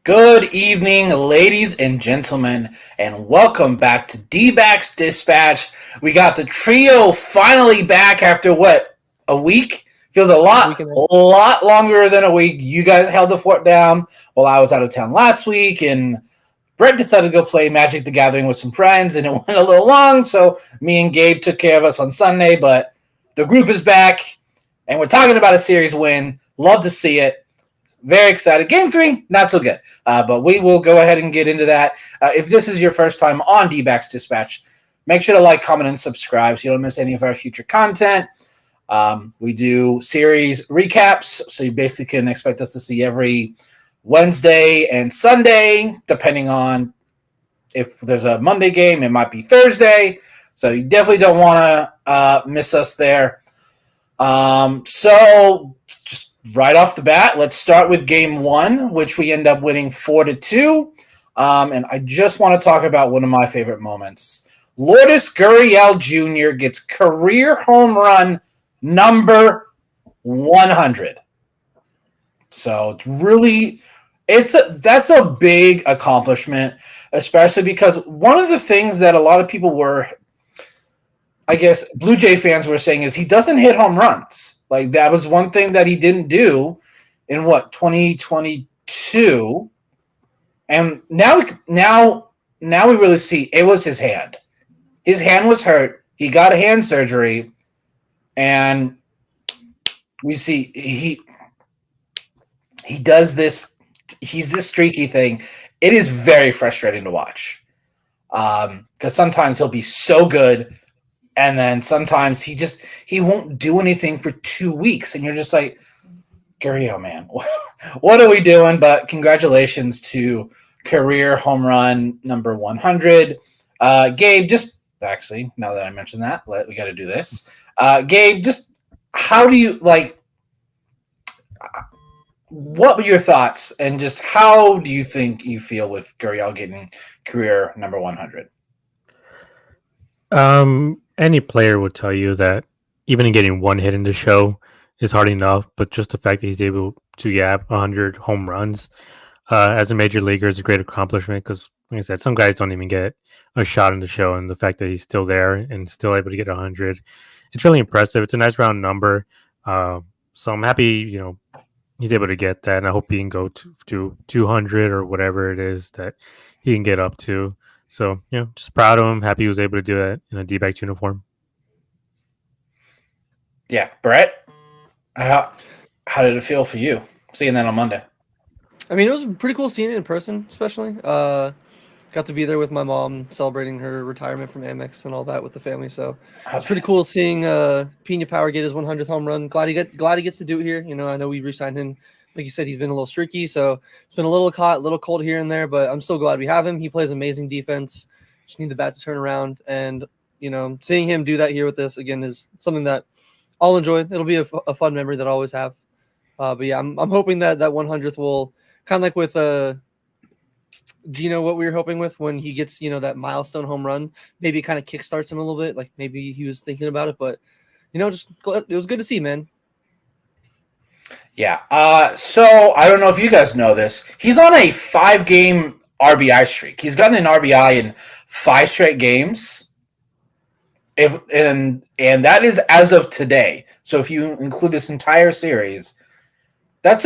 Good evening, ladies and gentlemen, and welcome back to D-Backs Dispatch. We got the trio finally back after a week? Feels a lot longer than a week. You guys held the fort down while I was out of town last week, and Brett decided to go play Magic the Gathering with some friends, and it went a little long, so me and Gabe took care of us on Sunday, but the group is back, and we're talking about a series win. Love to see it. Very excited. Game 3, not so good. But we will go ahead and get into that. If this is your first time on D-Backs Dispatch, make sure to like, comment, and subscribe so you don't miss any of our future content. We do series recaps, so you basically can expect us to see every Wednesday and Sunday, depending on if there's a Monday game, it might be Thursday. So you definitely don't want to miss us there. So just right off the bat, let's start with game 1, which we end up winning 4-2. And I just want to talk about one of my favorite moments. Lourdes Gurriel Jr. gets career home run number 100. So that's a big accomplishment, especially because one of the things that a lot of people were, I guess, Blue Jay fans were saying is he doesn't hit home runs. Like, that was one thing that he didn't do in 2022. And now we really see it was his hand. His hand was hurt. He got a hand surgery, and we see he does this. He's this streaky thing. It is very frustrating to watch because sometimes he'll be so good, and then sometimes he won't do anything for 2 weeks, and you're just like, Gurriel, man, what are we doing? But congratulations to career home run number 100. Gabe, just actually, now that I mentioned that, we got to do this. Gabe, just how do you what were your thoughts, and just how do you think you feel with Gurriel getting career number 100? Any player would tell you that even getting one hit in the show is hard enough, but just the fact that he's able to get 100 home runs as a major leaguer is a great accomplishment because, like I said, some guys don't even get a shot in the show, and the fact that he's still there and still able to get 100, it's really impressive. It's a nice round number. So I'm happy, he's able to get that, and I hope he can go to 200 or whatever it is that he can get up to. So, just proud of him. Happy he was able to do that in a D-backs uniform. Yeah, Brett, how did it feel for you seeing that on Monday? I mean, it was pretty cool seeing it in person, especially. Got to be there with my mom celebrating her retirement from Amex and all that with the family. So it's pretty cool seeing Pina Power get his 100th home run. Glad he gets to do it here. I know we re-signed him. Like you said, he's been a little streaky, so it's been a little hot, a little cold here and there, but I'm still glad we have him. He plays amazing defense. Just need the bat to turn around, and seeing him do that here with this again is something that I'll enjoy. It'll be a fun memory that I always have. But yeah, I'm hoping that 100th will kind of like with Gino, what we were hoping with when he gets that milestone home run, maybe kind of kickstarts him a little bit. Like maybe he was thinking about it, but just it was good to see, man. Yeah. So I don't know if you guys know this. He's on a 5-game RBI streak. He's gotten an RBI in 5 straight games. And that is as of today. So if you include this entire series, that's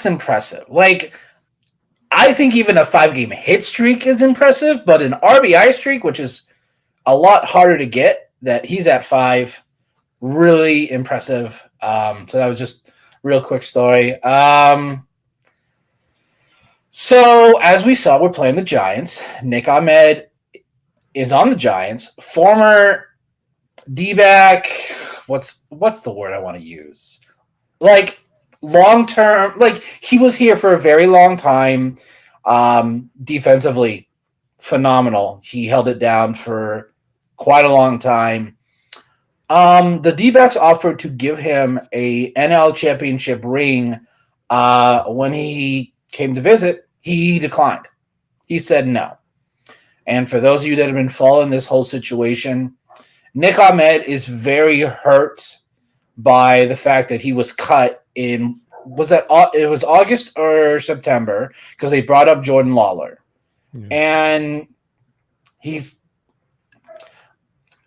impressive. Like, I think even a 5-game hit streak is impressive, but an RBI streak, which is a lot harder to get, that he's at 5, really impressive. So that was just a real quick story. So as we saw, we're playing the Giants. Nick Ahmed is on the Giants. Former D-back. What's the word I want to use? Like, long-term. Like, he was here for a very long time. Defensively, phenomenal. He held it down for quite a long time. The D-backs offered to give him a NL championship ring when he came to visit. He declined. He said no. And for those of you that have been following this whole situation, Nick Ahmed is very hurt by the fact that he was cut in it was August or September because they brought up Jordan Lawler, and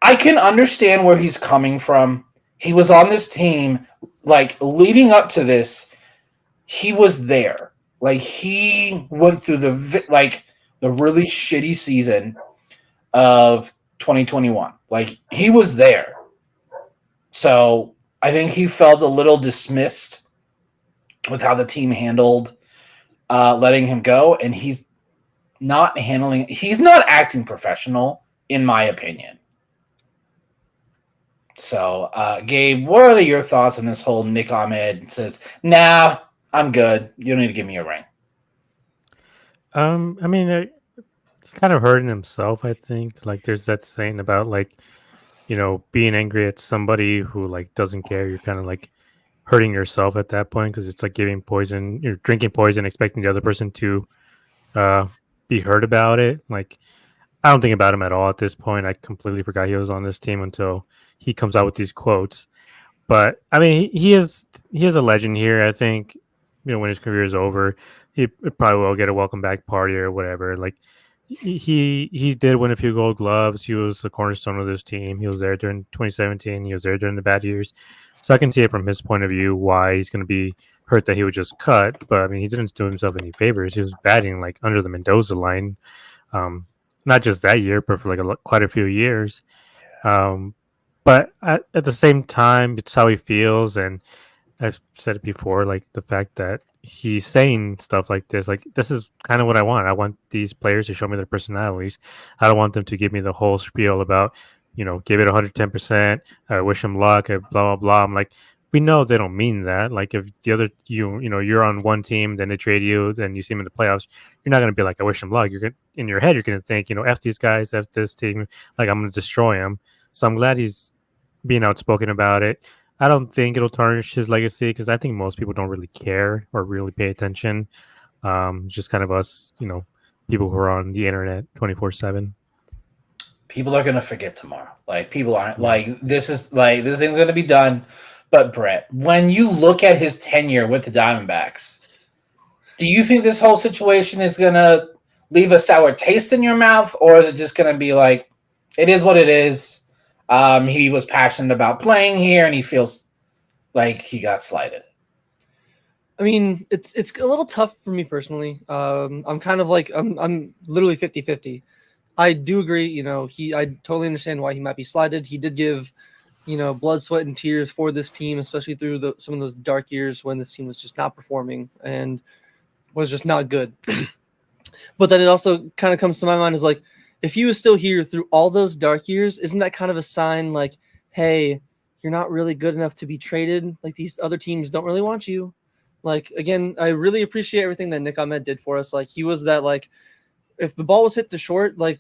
I can understand where he's coming from. He was on this team, like leading up to this, he was there. Like he went through the really shitty season of 2021. Like he was there. So I think he felt a little dismissed with how the team handled letting him go, and he's not acting professional, in my opinion. So, Gabe, what are your thoughts on this whole Nick Ahmed says, nah, I'm good. You don't need to give me a ring? I mean, it's kind of hurting himself, I think. Like, there's that saying about, like, being angry at somebody who, like, doesn't care. You're kind of, like, hurting yourself at that point because it's like giving poison. You're drinking poison, expecting the other person to be hurt about it. Like, I don't think about him at all at this point. I completely forgot he was on this team until he comes out with these quotes. But I mean, he is a legend here. I think when his career is over, he probably will get a welcome back party or whatever. Like he did win a few Gold Gloves. He was the cornerstone of this team. He was there during 2017. He was there during the bad years. So I can see it from his point of view why he's going to be hurt that he would just cut. But I mean, he didn't do himself any favors. He was batting like under the Mendoza line. Not just that year, but for like quite a few years. But at the same time, it's how he feels. And I've said it before, like the fact that he's saying stuff like this is kind of what I want. I want these players to show me their personalities. I don't want them to give me the whole spiel about, give it 110%. I wish him luck, blah, blah, blah. I'm like, we know they don't mean that. Like if the other, you're on one team, then they trade you, then you see him in the playoffs, you're not going to be like, I wish him luck. In your head, you're going to think, F these guys, F this team, like I'm going to destroy him. So I'm glad he's being outspoken about it. I don't think it'll tarnish his legacy because I think most people don't really care or really pay attention. Just kind of us, people who are on the internet 24/7. People are going to forget tomorrow. Like people aren't this thing's going to be done. But Brett, when you look at his tenure with the Diamondbacks, do you think this whole situation is going to leave a sour taste in your mouth, or is it just going to be like, it is what it is? He was passionate about playing here, and he feels like he got slighted. I mean, it's a little tough for me personally. I'm kind of like I'm literally 50-50. I do agree. I totally understand why he might be slighted. He did give blood, sweat, and tears for this team, especially through some of those dark years when this team was just not performing and was just not good. But then it also kind of comes to my mind is like, if he was still here through all those dark years, isn't that kind of a sign like, hey, you're not really good enough to be traded? Like these other teams don't really want you. Like, again, I really appreciate everything that Nick Ahmed did for us. Like he was that, like, if the ball was hit to short, like,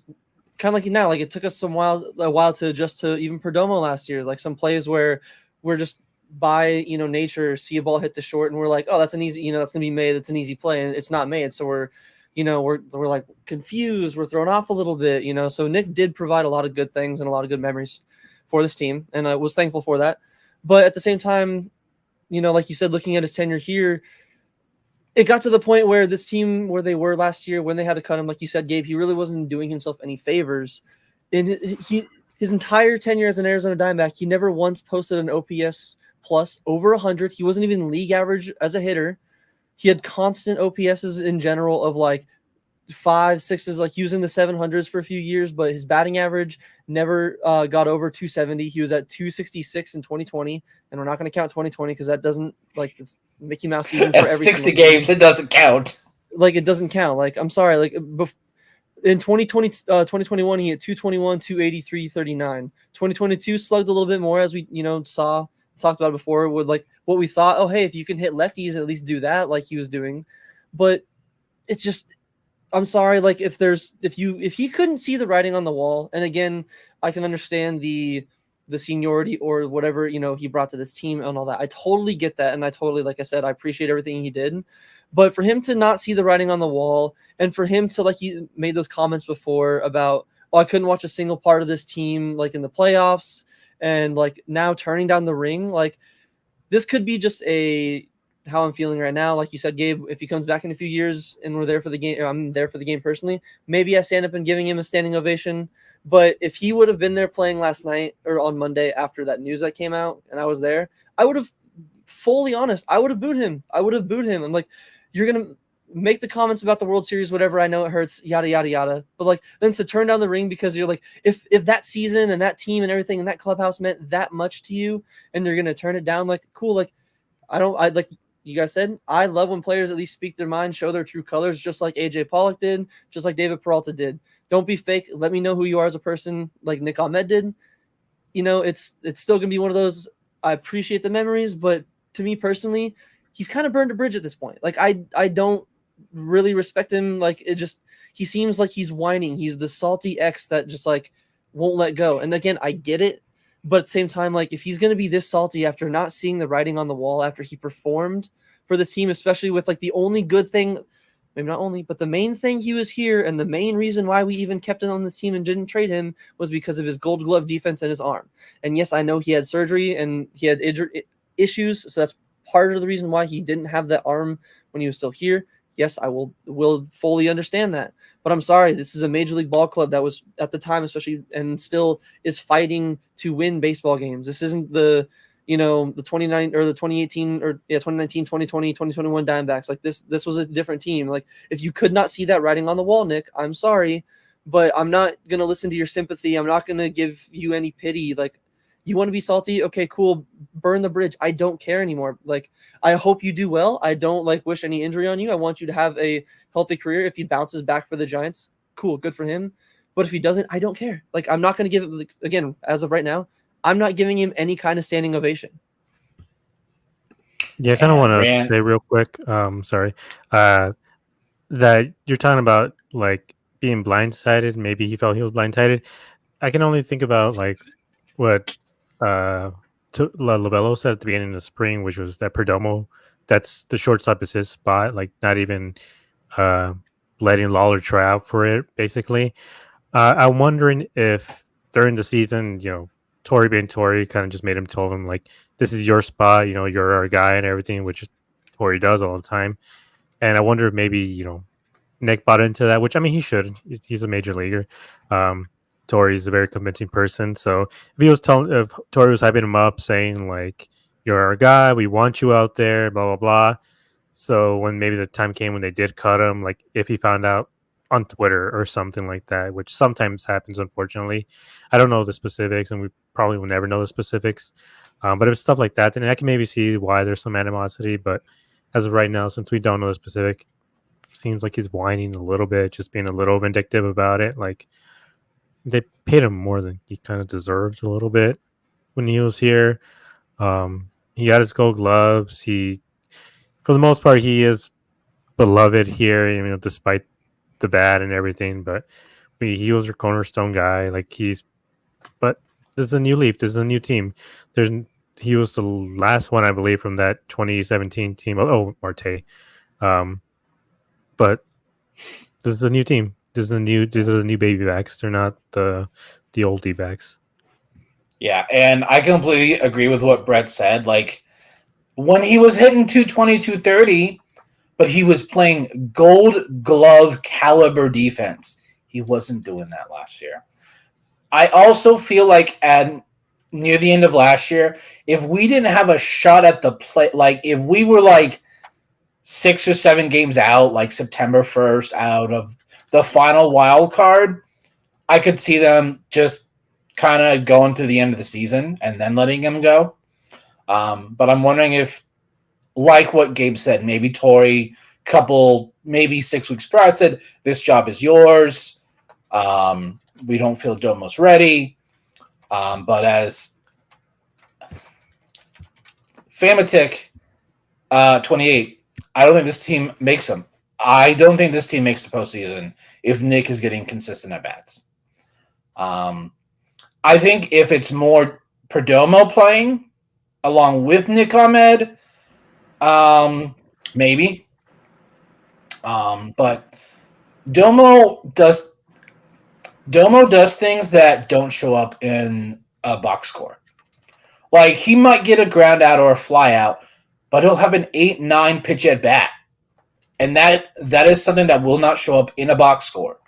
kind of like now, like it took us a while to adjust to even Perdomo last year. Like some plays where we're just by nature see a ball hit the short and we're like, oh, that's an easy, that's gonna be made. That's an easy play, and it's not made. So we're like confused. We're thrown off a little bit. So Nick did provide a lot of good things and a lot of good memories for this team, and I was thankful for that. But at the same time, like you said, looking at his tenure here, it got to the point where this team, where they were last year, when they had to cut him, like you said, Gabe, he really wasn't doing himself any favors. In his entire tenure as an Arizona Diamondback, he never once posted an OPS plus over 100. He wasn't even league average as a hitter. He had constant OPSs in general of like 5, 6s, like he was in the 700s for a few years, but his batting average never got over 270. He was at 266 in 2020, and we're not going to count 2020 because that doesn't, like, it's Mickey Mouse season for every 60 games. It doesn't count. Like, it doesn't count. Like, I'm sorry. Like, in 2021, he hit 221, 283, 39. 2022 slugged a little bit more, as we, talked about before, with like what we thought, oh, hey, if you can hit lefties, at least do that, like he was doing. But it's just, I'm sorry, like if he couldn't see the writing on the wall, and again, I can understand the seniority or whatever, he brought to this team and all that. I totally get that. And I totally, like I said, I appreciate everything he did. But for him to not see the writing on the wall, and for him to, like he made those comments before about, oh, I couldn't watch a single part of this team, like in the playoffs, and like now turning down the ring, like this could be just a how I'm feeling right now. Like you said, Gabe, if he comes back in a few years and we're there for the game, or I'm there for the game personally, maybe I stand up and giving him a standing ovation. But if he would have been there playing last night or on Monday after that news that came out and I was there, I would have, fully honest, I would have booed him. I'm like, you're going to make the comments about the World Series, whatever. I know it hurts, yada, yada, yada. But like, then to turn down the ring because you're like, if that season and that team and everything and that clubhouse meant that much to you and you're going to turn it down, like, cool. Like, I like you guys said, I love when players at least speak their mind, show their true colors, just like AJ Pollock did, just like David Peralta did. Don't be fake. Let me know who you are as a person, like Nick Ahmed did. It's still going to be one of those. I appreciate the memories, but to me personally, he's kind of burned a bridge at this point. Like, I don't really respect him. Like, he seems like he's whining. He's the salty ex that just like won't let go. And again, I get it. But at the same time, like, if he's going to be this salty after not seeing the writing on the wall after he performed for this team, especially with like the only good thing, maybe not only, but the main thing he was here and the main reason why we even kept him on this team and didn't trade him was because of his Gold Glove defense and his arm. And yes, I know he had surgery and he had issues, so that's part of the reason why he didn't have that arm when he was still here. Yes, I will fully understand that. But I'm sorry, this is a Major League Ball club that was at the time, especially, and still is fighting to win baseball games. This isn't the 2018 or 2019, 2020, 2021 Diamondbacks. Like this was a different team. Like, if you could not see that writing on the wall, Nick, I'm sorry, but I'm not going to listen to your sympathy. I'm not going to give you any pity. Like, you want to be salty? Okay, cool. Burn the bridge. I don't care anymore. Like, I hope you do well. I don't wish any injury on you. I want you to have a healthy career. If he bounces back for the Giants, cool, good for him. But if he doesn't, I don't care. Like, I'm not going to give it, again, as of right now, I'm not giving him any kind of standing ovation. Yeah, I kind of want to say real quick, sorry, that you're talking about like being blindsided. Maybe he felt he was blindsided. I can only think about like what Lovello said at the beginning of the spring, which was that Perdomo, that's the shortstop is his spot, like not even letting Lawler try out for it, basically. I'm wondering if during the season, Torey being Torey kind of just made him told him like, this is your spot, you're our guy and everything, which Torey does all the time. And I wonder if maybe, Nick bought into that, which I mean, he should. He's a major leaguer. Torey's a very convincing person. So if Torey was hyping him up saying like, you're our guy, we want you out there, blah, blah, blah. So when maybe the time came when they did cut him, like if he found out on Twitter or something like that, which sometimes happens, unfortunately. I don't know the specifics, and we probably will never know the specifics. But if it's stuff like that, then I can maybe see why there's some animosity. But as of right now, since we don't know the specific, seems like he's whining a little bit, just being a little vindictive about it. Like, they paid him more than he kind of deserved a little bit when he was here. He got his Gold Gloves. For the most part, he is beloved here, despite the bad and everything. But he was a cornerstone guy. But this is a new leaf. This is a new team. He was the last one, I believe, from that 2017 team. Oh, Marte. But this is a new team. These are the new baby backs. They're not the old D-backs. Yeah, and I completely agree with what Brett said. Like, when he was hitting 220, 230, but he was playing Gold Glove caliber defense, he wasn't doing that last year. I also feel like near the end of last year, if we didn't have a shot at the play, like if we were like 6 or 7 games out, like September 1st out of the final wild card, I could see them just kind of going through the end of the season and then letting him go. But I'm wondering if, like what Gabe said, maybe Torey, maybe 6 weeks prior said, this job is yours. We don't feel Domo's ready. But as Famatic 28, I don't think this team makes them. I don't think this team makes the postseason if Nick is getting consistent at bats. I think if it's more Perdomo playing along with Nick Ahmed, maybe. But Domo does things that don't show up in a box score. Like, he might get a ground out or a fly out, but he'll have an 8-9 pitch at bat. And that is something that will not show up in a box score.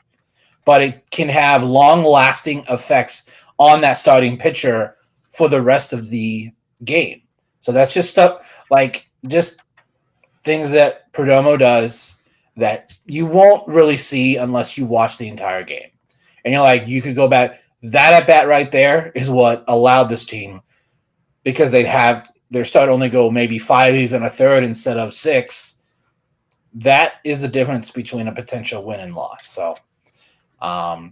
But it can have long-lasting effects on that starting pitcher for the rest of the game. So that's just stuff just things that Perdomo does that you won't really see unless you watch the entire game. And you're like, you could go back. That at bat right there is what allowed this team, because they'd have their start only go maybe 5, even a third instead of 6. That is the difference between a potential win and loss. So I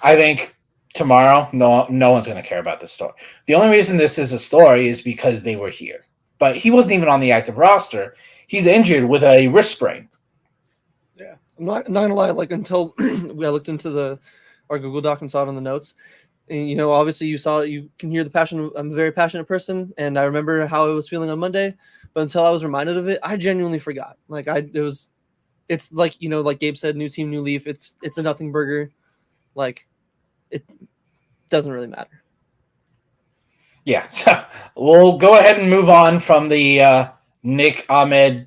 think tomorrow, no one's going to care about this story. The only reason this is a story is because they were here. But he wasn't even on the active roster. He's injured with a wrist sprain. Yeah. I'm not going to lie, until I looked into our Google Doc and saw it on the notes. And, obviously you can hear the passion. I'm a very passionate person, and I remember how I was feeling on Monday. But until I was reminded of it, I genuinely forgot. It's like, like Gabe said, new team, new leaf. It's a nothing burger. It doesn't really matter. Yeah, so we'll go ahead and move on from the Nick Ahmed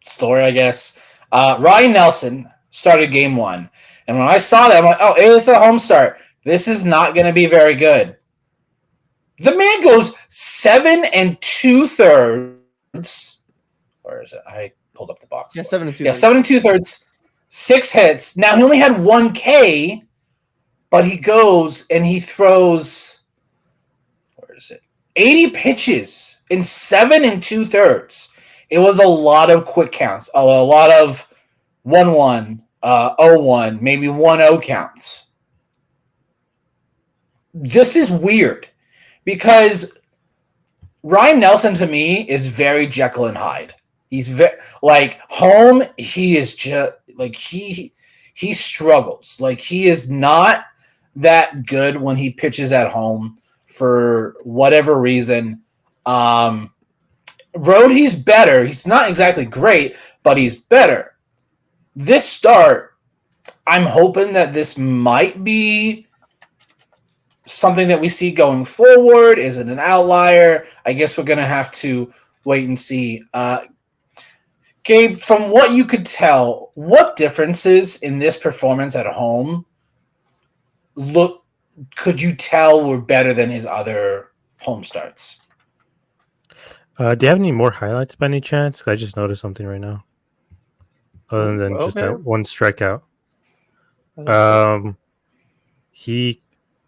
story, I guess. Ryne Nelson started game 1. And when I saw that, I'm like, oh, it's a home start. This is not going to be very good. The man goes 7 2/3. Where is it? I pulled up the box. Yeah, 7 2/3. Yeah, 7 2/3. 6 hits. Now, he only had 1 K, but he goes and he throws, 80 pitches in 7 2/3. It was a lot of quick counts, a lot of 1-1, 0-1, maybe 1-0 counts. This is weird because Ryne Nelson to me is very Jekyll and Hyde. He's home. He is just he struggles. He is not that good when he pitches at home for whatever reason. Road, he's better. He's not exactly great, but he's better. This start, I'm hoping that this might be something that we see going forward. Is it an outlier? I guess we're going to have to wait and see. Gabe, from what you could tell, what differences in this performance at home could you tell were better than his other home starts? Do you have any more highlights by any chance? 'Cause I just noticed something right now. Other than just that one strikeout. He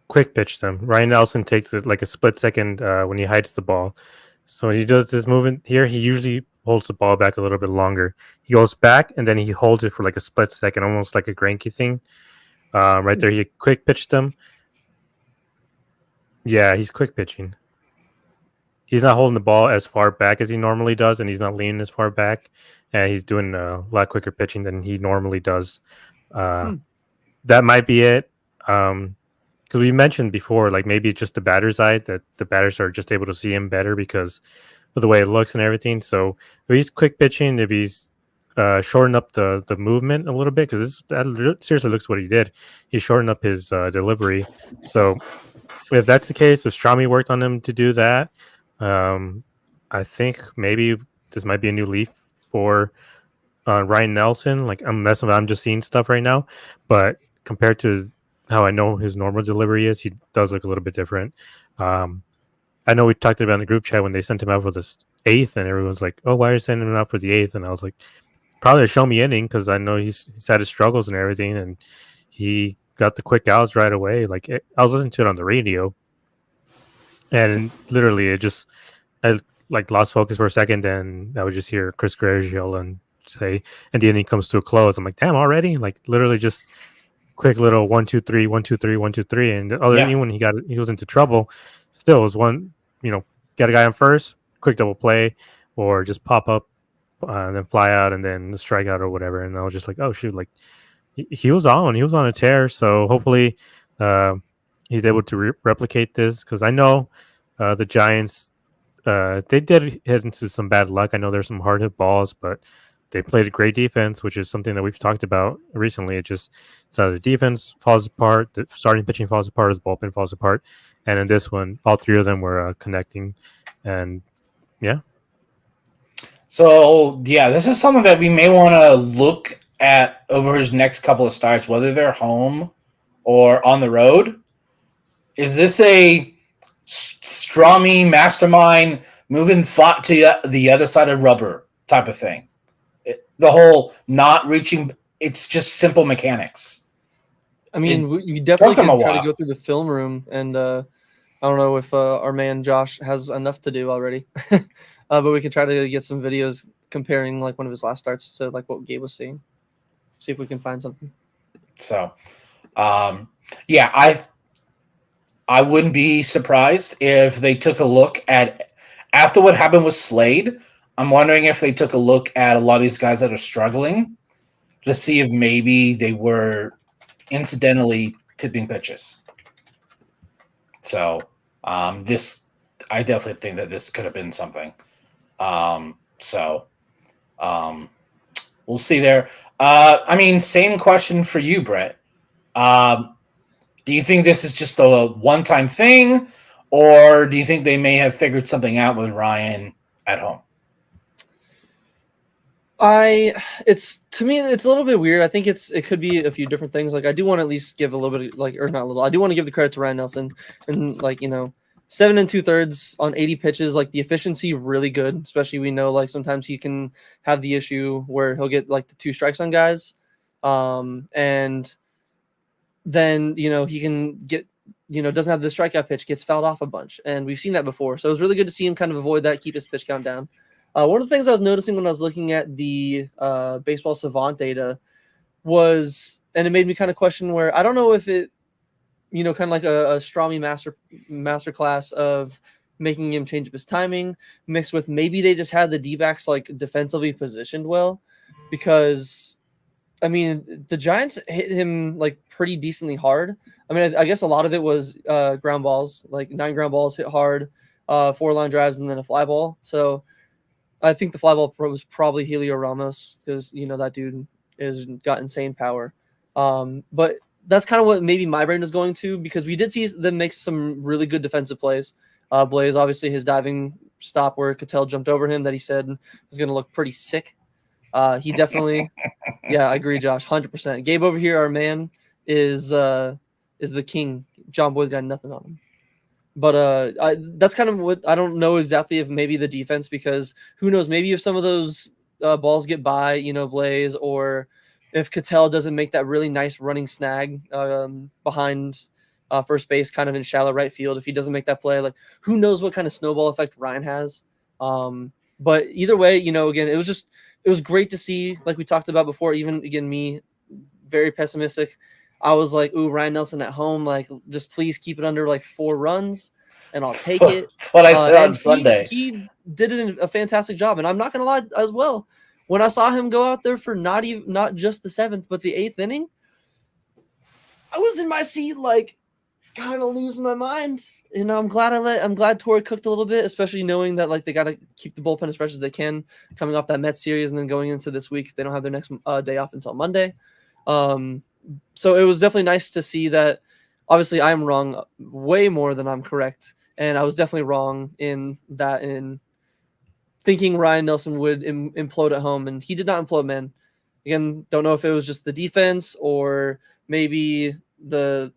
quick pitched them. Ryne Nelson takes it like a split second when he hides the ball. So when he does this movement here, he usually holds the ball back a little bit longer. He goes back and then he holds it for like a split second, almost like a Greinke thing. Right there, he quick pitched them. Yeah, he's quick pitching. He's not holding the ball as far back as he normally does, and he's not leaning as far back. And he's doing a lot quicker pitching than he normally does. That might be it. Because we mentioned before, maybe it's just the batter's eye, that the batters are just able to see him better because of the way it looks and everything. So if he's quick pitching, if he's shortened up the movement a little bit, because that seriously looks what he did. He shortened up his delivery. So if that's the case, if Strami worked on him to do that, I think maybe this might be a new leaf for Ryne Nelson. I'm just seeing stuff right now, but compared to how I know his normal delivery is, he does look a little bit different. I know we talked about in the group chat when they sent him out for this 8th, and everyone's like, "Oh, why are you sending him out for the 8th?" And I was like, "Probably a show me inning," because I know he's had his struggles and everything, and he got the quick outs right away. I was listening to it on the radio, and literally I lost focus for a second, and I would just hear Chris Gregiel and say, and the inning comes to a close. I'm like, damn, already? Literally just quick little 1, 2, 3, 1, 2, 3, 1, 2, 3. And the other inning when he was into trouble, still was one, get a guy on first, quick double play, or just pop up and then fly out and then strike out or whatever. And I was just like, oh shoot, he was on a tear. So hopefully he's able to replicate this, because I know the Giants, they did hit into some bad luck. I know there's some hard hit balls, but they played a great defense, which is something that we've talked about recently. It's either the defense falls apart, the starting pitching falls apart, or the bullpen falls apart. And in this one, all three of them were connecting. And Yeah. So, yeah, this is something that we may want to look at over his next couple of starts, whether they're home or on the road. Is this a Strami mastermind moving thought to the other side of rubber type of thing? The whole not reaching, it's just simple mechanics. I mean, we definitely can try to go through the film room, and I don't know if our man Josh has enough to do already, but we could try to get some videos comparing like one of his last starts to like what Gabe was seeing. See if we can find something. So, yeah, I wouldn't be surprised if they took a look at, after what happened with Slade, I'm wondering if they took a look at a lot of these guys that are struggling to see if maybe they were incidentally tipping pitches. So, I definitely think that this could have been something. We'll see there. I mean, same question for you, Brett. Do you think this is just a one-time thing, or do you think they may have figured something out with Ryan at home? To me, it's a little bit weird. I think it could be a few different things. Like, I do want to at least give a little bit, I do want to give the credit to Ryne Nelson, and 7 2/3 on 80 pitches. Like, the efficiency really good. Especially, we know like sometimes he can have the issue where he'll get like the 2 strikes on guys, and then he can get doesn't have the strikeout pitch, gets fouled off a bunch, and we've seen that before. So it was really good to see him kind of avoid that, keep his pitch count down. One of the things I was noticing when I was looking at the baseball savant data was, and it made me kind of question where I don't know if it, kind of like a Strami master class of making him change up his timing, mixed with maybe they just had the D-backs like defensively positioned well, because I mean the Giants hit him like pretty decently hard. I mean, I guess a lot of it was ground balls, like 9 ground balls hit hard, 4 line drives, and then a fly ball. So I think the fly ball was probably Helio Ramos, because that dude has got insane power. But that's kind of what maybe my brain was going to, because we did see them make some really good defensive plays. Blaze, obviously, his diving stop where Cattell jumped over him that he said was going to look pretty sick. He definitely, yeah, I agree, Josh, 100%. Gabe over here, our man, is the king. John Boy's got nothing on him. But that's kind of what I don't know exactly, if maybe the defense, because who knows, maybe if some of those balls get by, Blaze, or if Cattell doesn't make that really nice running snag behind first base, kind of in shallow right field, if he doesn't make that play, like who knows what kind of snowball effect Ryan has. But either way, again, it was great to see, like we talked about before, even again, me very pessimistic. I was like, ooh, Ryne Nelson at home, like, just please keep it under like 4 runs, and I'll take it. That's what I said on Sunday. He did a fantastic job, and I'm not gonna lie as well. When I saw him go out there for not just the 7th, but the 8th inning, I was in my seat, like, kind of losing my mind. I'm glad Torrey cooked a little bit, especially knowing that like they got to keep the bullpen as fresh as they can, coming off that Mets series, and then going into this week, they don't have their next day off until Monday. So it was definitely nice to see that. Obviously, I'm wrong way more than I'm correct, and I was definitely wrong in thinking Ryne Nelson would implode at home, and he did not implode, man. Again, don't know if it was just the defense or maybe the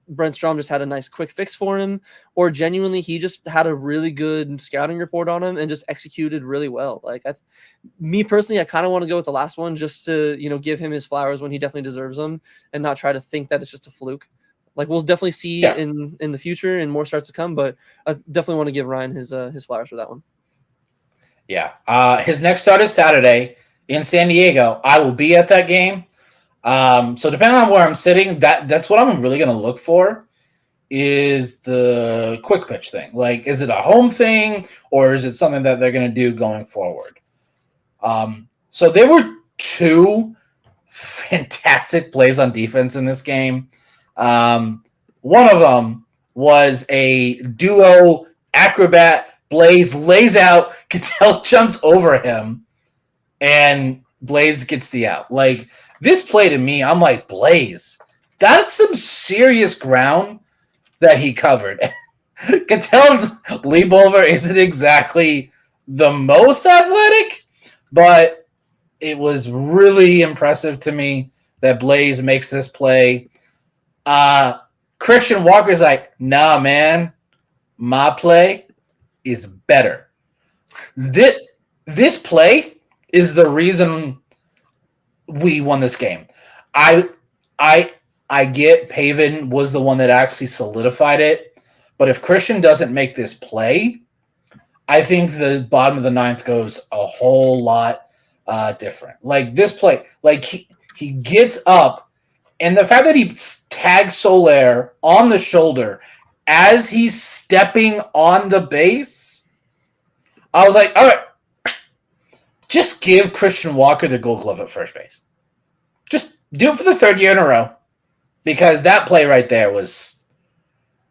Brent Strom just had a nice quick fix for him, or genuinely he just had a really good scouting report on him and just executed really well. Like me personally, I kind of want to go with the last one, just to, give him his flowers when he definitely deserves them, and not try to think that it's just a fluke. Like we'll definitely see in the future and more starts to come, but I definitely want to give Ryan his flowers for that one. Yeah. His next start is Saturday in San Diego. I will be at that game. So depending on where I'm sitting, that's what I'm really going to look for, is the quick pitch thing. Like, is it a home thing, or is it something that they're going to do going forward? So there were 2 fantastic plays on defense in this game. One of them was a duo acrobat. Blaze lays out, Cattell jumps over him, and Blaze gets the out. Like, this play to me, I'm like, Blaze, that's some serious ground that he covered. Cattell's leap over isn't exactly the most athletic, but it was really impressive to me that Blaze makes this play. Christian Walker's like, nah, man, my play is better. This play is the reason we won this game. I get Pavin was the one that actually solidified it, but if Christian doesn't make this play, I think the bottom of the ninth goes a whole lot different. Like this play, like he gets up, and the fact that he tags Soler on the shoulder as he's stepping on the base, I was like, all right, just give Christian Walker the Gold Glove at first base. Just do it for the third year in a row, because that play right there was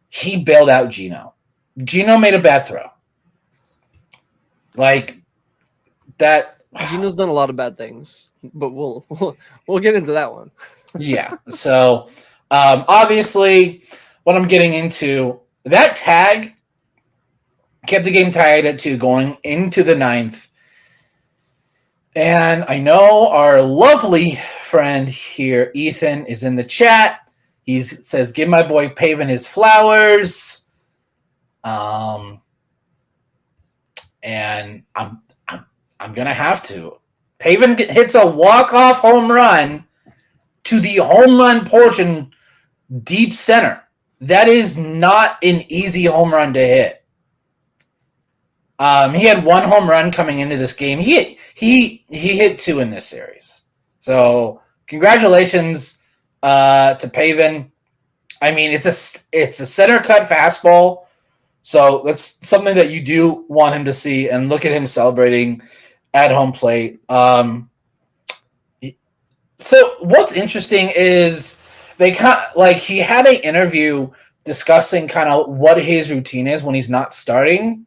he bailed out Gino. Gino made a bad throw. Like that. Gino's done a lot of bad things, but we'll get into that one. Yeah. So obviously, what I'm getting into, that tag kept the game tied at 2 going into the ninth. And I know our lovely friend here, Ethan, is in the chat. He says, "Give my boy Pavin his flowers." And I'm gonna have to. Pavin hits a walk-off home run to the home run portion, deep center. That is not an easy home run to hit. He had 1 home run coming into this game. He hit 2 in this series. So congratulations to Pavin. I mean, it's a center cut fastball. So that's something that you do want him to see, and look at him celebrating at home plate. So what's interesting is he had an interview discussing kind of what his routine is when he's not starting.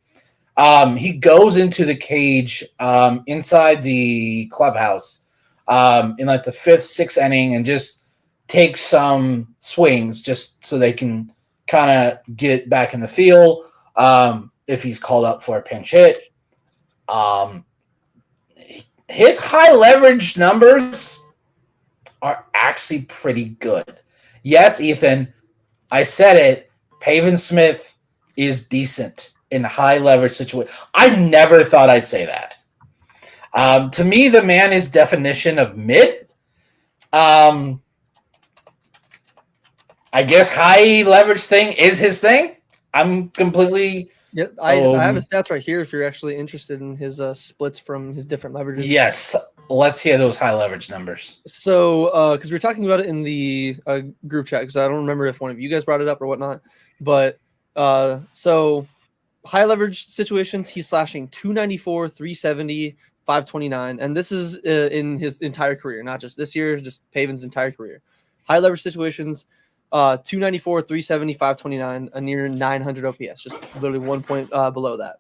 He goes into the cage inside the clubhouse in like the 5th, 6th inning and just takes some swings just so they can kind of get back in the field if he's called up for a pinch hit. His high leverage numbers are actually pretty good. Yes, Ethan, I said it. Pavin Smith is decent in high leverage situation. I never thought I'd say that. To me, the man is definition of mid. I guess high leverage thing is his thing. I'm completely. Yeah, I have his stats right here if you're actually interested in his splits from his different leverages. Yes, let's hear those high leverage numbers. So, because we were talking about it in the group chat, because I don't remember if one of you guys brought it up or whatnot, but so high leverage situations, he's slashing 294, 370, 529, and this is in his entire career, not just this year, just Pavin's entire career. High leverage situations, 294, 370, 529, a near 900 OPS, just literally 1 point below that.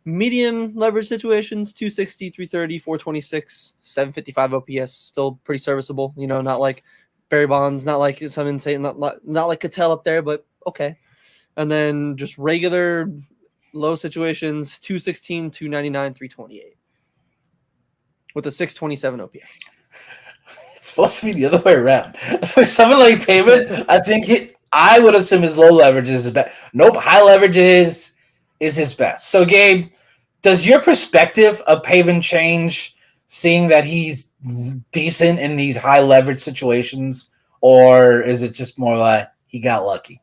Medium leverage situations, 260, 330, 426, 755 OPS, still pretty serviceable. You know, not like Barry Bonds, not like some insane, not like Cattell up there, but okay. And then just regular low situations, 216, 299, 328 with a 627 OPS. It's supposed to be the other way around. For someone like Pavin, I think I would assume his low leverage is his best. Nope, high leverage is his best. So, Gabe, does your perspective of Pavin change seeing that he's decent in these high leverage situations, or is it just more like he got lucky?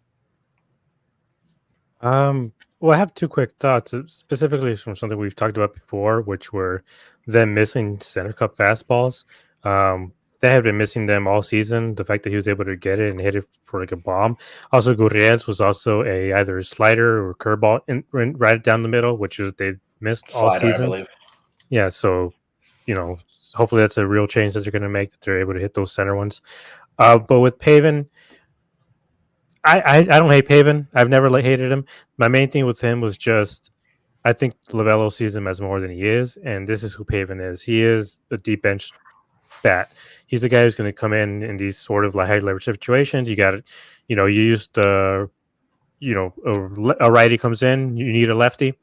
Well, I have 2 quick thoughts, specifically from something we've talked about before, which were them missing center cut fastballs. They have been missing them all season. The fact that he was able to get it and hit it for like a bomb. Also, Gurriel was also either a slider or curveball right down the middle, which is they missed all season. I believe. Yeah, so hopefully that's a real change that they're going to make, that they're able to hit those center ones. But with Pavin, I don't hate Pavin. I've never hated him. My main thing with him was just I think Lovello sees him as more than he is, and this is who Pavin is. He is a deep bench bat. He's the guy who's going to come in these sort of like high leverage situations. You got it. You used a righty comes in, you need a lefty,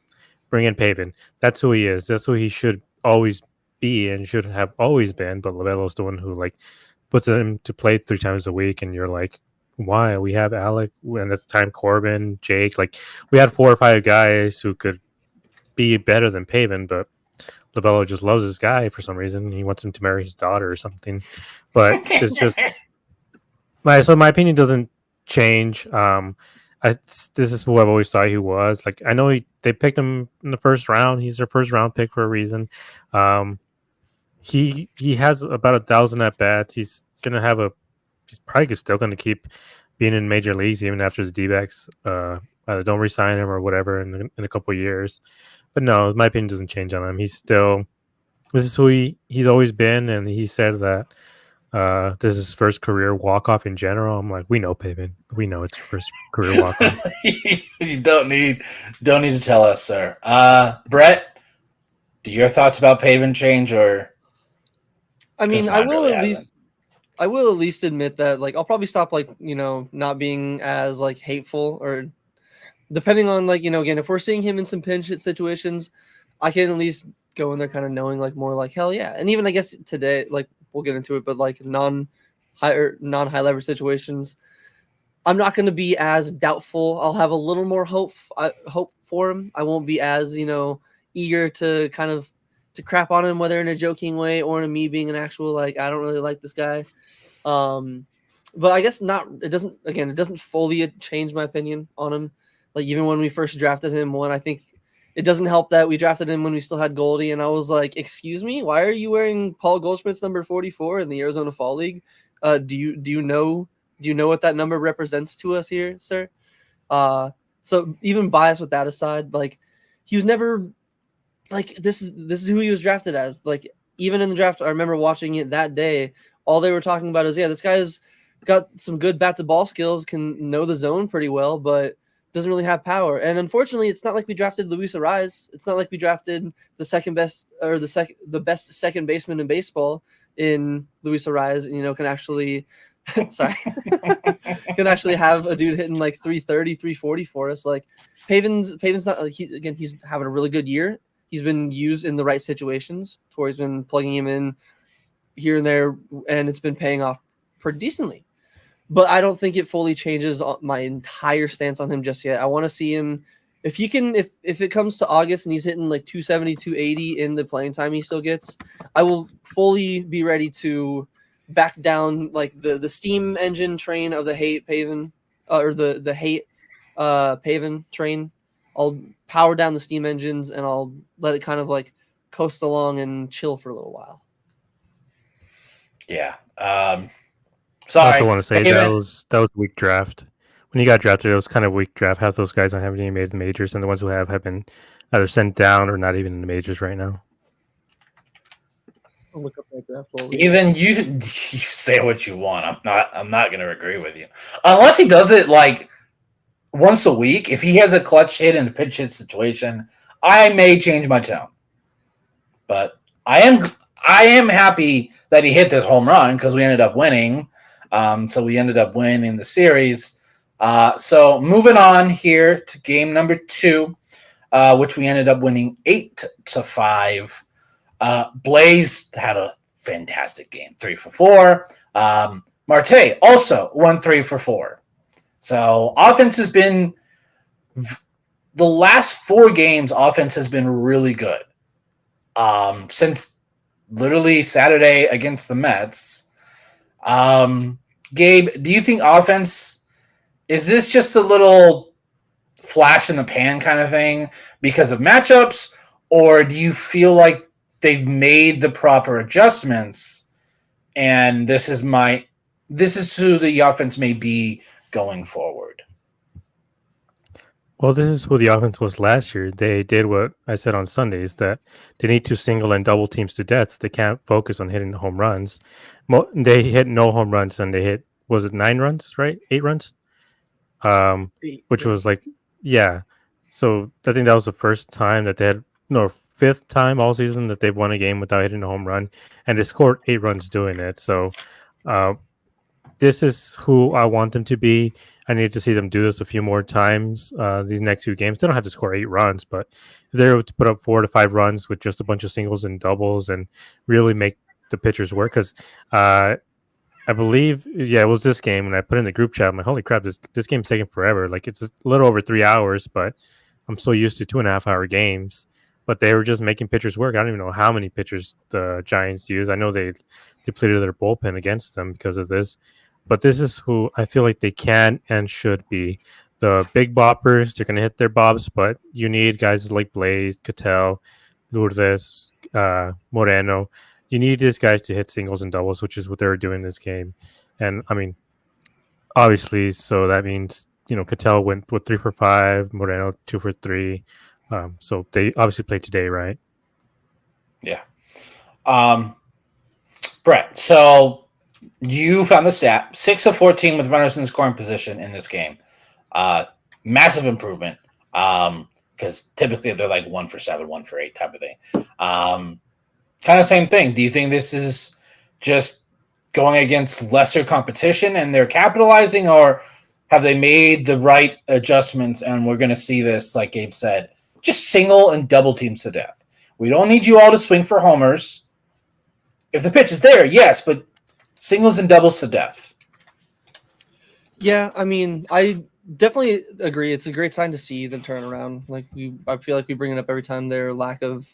bring in Pavin. That's who he is. That's who he should always be and should have always been. But Lavelo's the one who puts him to play 3 times a week, and you're like, why? We have Alec, and at the time Corbin, Jake. We had 4 or 5 guys who could be better than Pavin, but Lavelo just loves this guy for some reason. He wants him to marry his daughter or something. But it's just my opinion doesn't change. This is who I've always thought he was. I know they picked him in the first round. He's their first round pick for a reason. He has about 1,000 at bats. He's probably still gonna keep being in major leagues even after the D-backs don't re-sign him or whatever in a couple of years. But no, my opinion doesn't change on him. This is who he's always been, and he said that this is his first career walk-off in general. I'm like, we know Pavin. We know it's your first career walk-off. You don't need to tell us, sir. Brett, do your thoughts about Pavin change, or? I mean, I will at least admit that I'll probably stop not being as hateful, or depending on again, if we're seeing him in some pinch hit situations, I can at least go in there kind of knowing more hell yeah. And even I guess today, we'll get into it, but non-high leverage situations, I'm not going to be as doubtful. I'll have a little more hope for him. I won't be as eager to kind of to crap on him, whether in a joking way or in me being an actual I don't really like this guy. But I guess not. It doesn't fully change my opinion on him. Even when we first drafted him, I think it doesn't help that we drafted him when we still had Goldie, and I was like, "Excuse me, why are you wearing Paul Goldschmidt's number 44 in the Arizona Fall League? Do you know what that number represents to us here, sir?" So even bias with that aside, he was never this is who he was drafted as. Even in the draft, I remember watching it that day. All they were talking about is, this guy's got some good bat to ball skills, can know the zone pretty well, but doesn't really have power. And unfortunately, it's not like we drafted Luis Arraez. It's not like we drafted the second best or the best second baseman in baseball in Luis Arraez. Can actually can actually have a dude hitting 330, 340 for us. Pavin's not he's having a really good year. He's been used in the right situations to where he's been plugging him in here and there, and it's been paying off pretty decently. But I don't think it fully changes my entire stance on him just yet. I want to see him if it comes to August and he's hitting 270, 280 in the playing time he still gets, I will fully be ready to back down the steam engine train of the Hit Pavin or the Hit Pavin train. I'll power down the steam engines and I'll let it kind of coast along and chill for a little while. Yeah. Sorry. I also want to say that was a weak draft. When he got drafted, it was kind of a weak draft. Half those guys haven't even made the majors, and the ones who have been either sent down or not even in the majors right now. I'll look up that draft. Even you say what you want. I'm not going to agree with you unless he does it once a week. If he has a clutch hit in a pinch hit situation, I may change my tone. But I am happy that he hit this home run because we ended up winning. So we ended up winning the series. So moving on here to game number 2, which we ended up winning 8-5. Blaze had a fantastic game, 3 for 4. Marte also won 3 for 4. So offense has been the last 4 games. Offense has been really good since literally Saturday against the Mets. Gabe, do you think offense, is this just a little flash in the pan kind of thing because of matchups, or do you feel like they've made the proper adjustments and this is who the offense may be going forward? Well, this is who the offense was last year. They did what I said on Sundays, that they need to single and double teams to death. They can't focus on hitting the home runs. They hit no home runs, and they hit, was it 9 runs, right? 8 runs? Which was yeah. So I think that was the first time that they had, no, 5th time all season that they've won a game without hitting a home run, and they scored 8 runs doing it. So this is who I want them to be. I need to see them do this a few more times. These next few games, they don't have to score 8 runs, but if they're able to put up 4 to 5 runs with just a bunch of singles and doubles and really make the pitchers work. Because I believe, it was this game when I put in the group chat. I'm like, holy crap, this game's taking forever. Like, it's a little over 3 hours, but I'm so used to 2.5-hour games. But they were just making pitchers work. I don't even know how many pitchers the Giants use. I know they depleted their bullpen against them because of this. But this is who I feel like they can and should be. The big boppers, they're going to hit their bobs, but you need guys like Blaze, Cattell, Lourdes, Moreno. You need these guys to hit singles and doubles, which is what they were doing this game. And, I mean, obviously, so that means, Cattell went with 3 for 5, Moreno 2 for 3. So they obviously played today, right? Yeah. Brett, so you found the stat 6 of 14 with runners in scoring position in this game. Massive improvement. Because typically they're like 1 for 7, 1 for 8 type of thing. Kind of same thing. Do you think this is just going against lesser competition and they're capitalizing, or have they made the right adjustments and we're going to see this, like Gabe said, just single and double teams to death? We don't need you all to swing for homers. If the pitch is there, yes, but singles and doubles to death. Yeah, I mean, I definitely agree. It's a great sign to see them turn around. I feel like we bring it up every time, their lack of,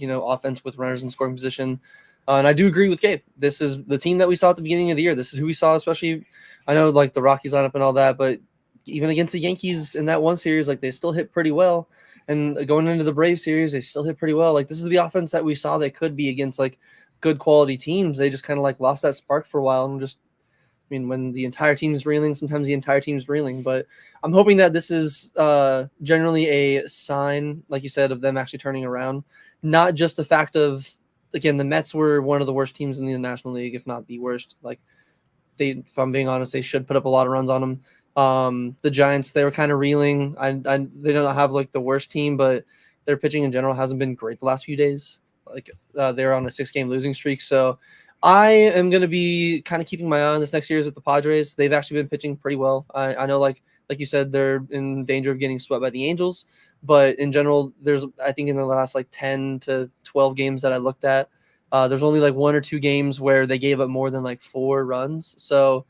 offense with runners in scoring position. And I do agree with Gabe. This is the team that we saw at the beginning of the year. This is who we saw, especially, I know, like the Rockies lineup and all that, but even against the Yankees in that one series, like they still hit pretty well. And going into the Braves series, they still hit pretty well. Like, this is the offense that we saw they could be against like good quality teams. They just kind of like lost that spark for a while. And when the entire team is reeling, sometimes the entire team is reeling. But I'm hoping that this is generally a sign, like you said, of them actually turning around. Not just the fact of, again, the Mets were one of the worst teams in the National League, if not the worst. Like, if I'm being honest, they should put up a lot of runs on them. The Giants, they were kind of reeling. They don't have like the worst team, but their pitching in general hasn't been great the last few days. Like, they're on a 6-game losing streak. So I am going to be kind of keeping my eye on this next series with the Padres. They've actually been pitching pretty well. I know, like you said, they're in danger of getting swept by the Angels. But in general, I think in the last like 10 to 12 games that I looked at, there's only like 1 or 2 games where they gave up more than like 4 runs. So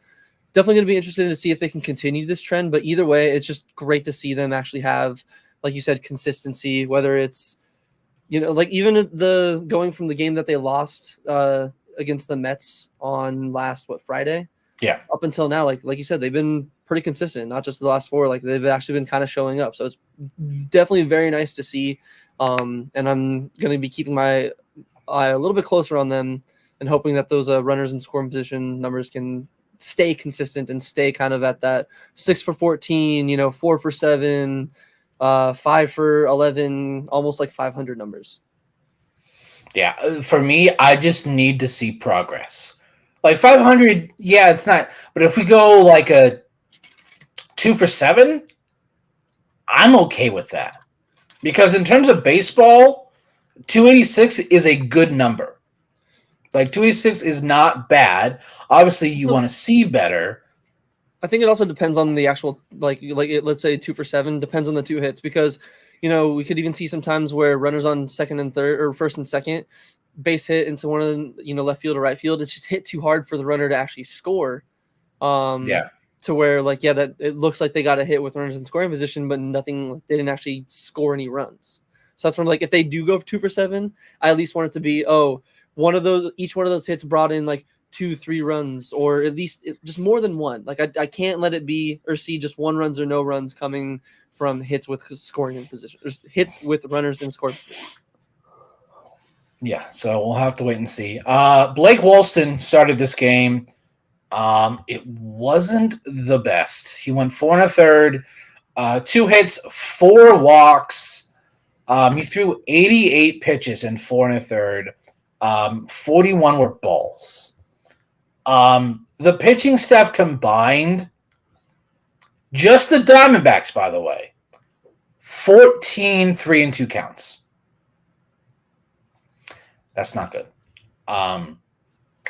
definitely going to be interested to see if they can continue this trend. But either way, it's just great to see them actually have, like you said, consistency, whether it's, like even the going from the game that they lost against the Mets on Friday. Yeah. Up until now, like you said, they've been pretty consistent, not just the last 4. Like, they've actually been kind of showing up. So it's definitely very nice to see. And I'm going to be keeping my eye a little bit closer on them and hoping that those runners in scoring position numbers can stay consistent and stay kind of at that 6 for 14, 4 for 7, 5 for 11, almost like 500 numbers. Yeah. For me, I just need to see progress. Like 500, yeah, it's not. But if we go like a 2 for 7, I'm okay with that. Because in terms of baseball, 286 is a good number. Like 286 is not bad. Obviously, you want to see better. I think it also depends on the actual, let's say 2 for 7, depends on the 2 hits. Because, we could even see sometimes where runners on second and third, or first and second, base hit into one of the, left field or right field, it's just hit too hard for the runner to actually score. Yeah. To where, that it looks like they got a hit with runners in scoring position, but nothing, they didn't actually score any runs. So that's when, if they do go 2 for 7, I at least want it to be, each one of those hits brought in 2-3 runs, or at least just more than one. I can't let it be or see just 1 runs or no runs coming from hits with scoring in position, or hits with runners in scoring position. Yeah, so we'll have to wait and see. Blake Walston started this game. It wasn't the best. He went 4 1/3, 2 hits, 4 walks. He threw 88 pitches in 4 1/3. 41 were balls. The pitching staff combined, just the Diamondbacks, by the way, 14 3-2 counts. That's not good.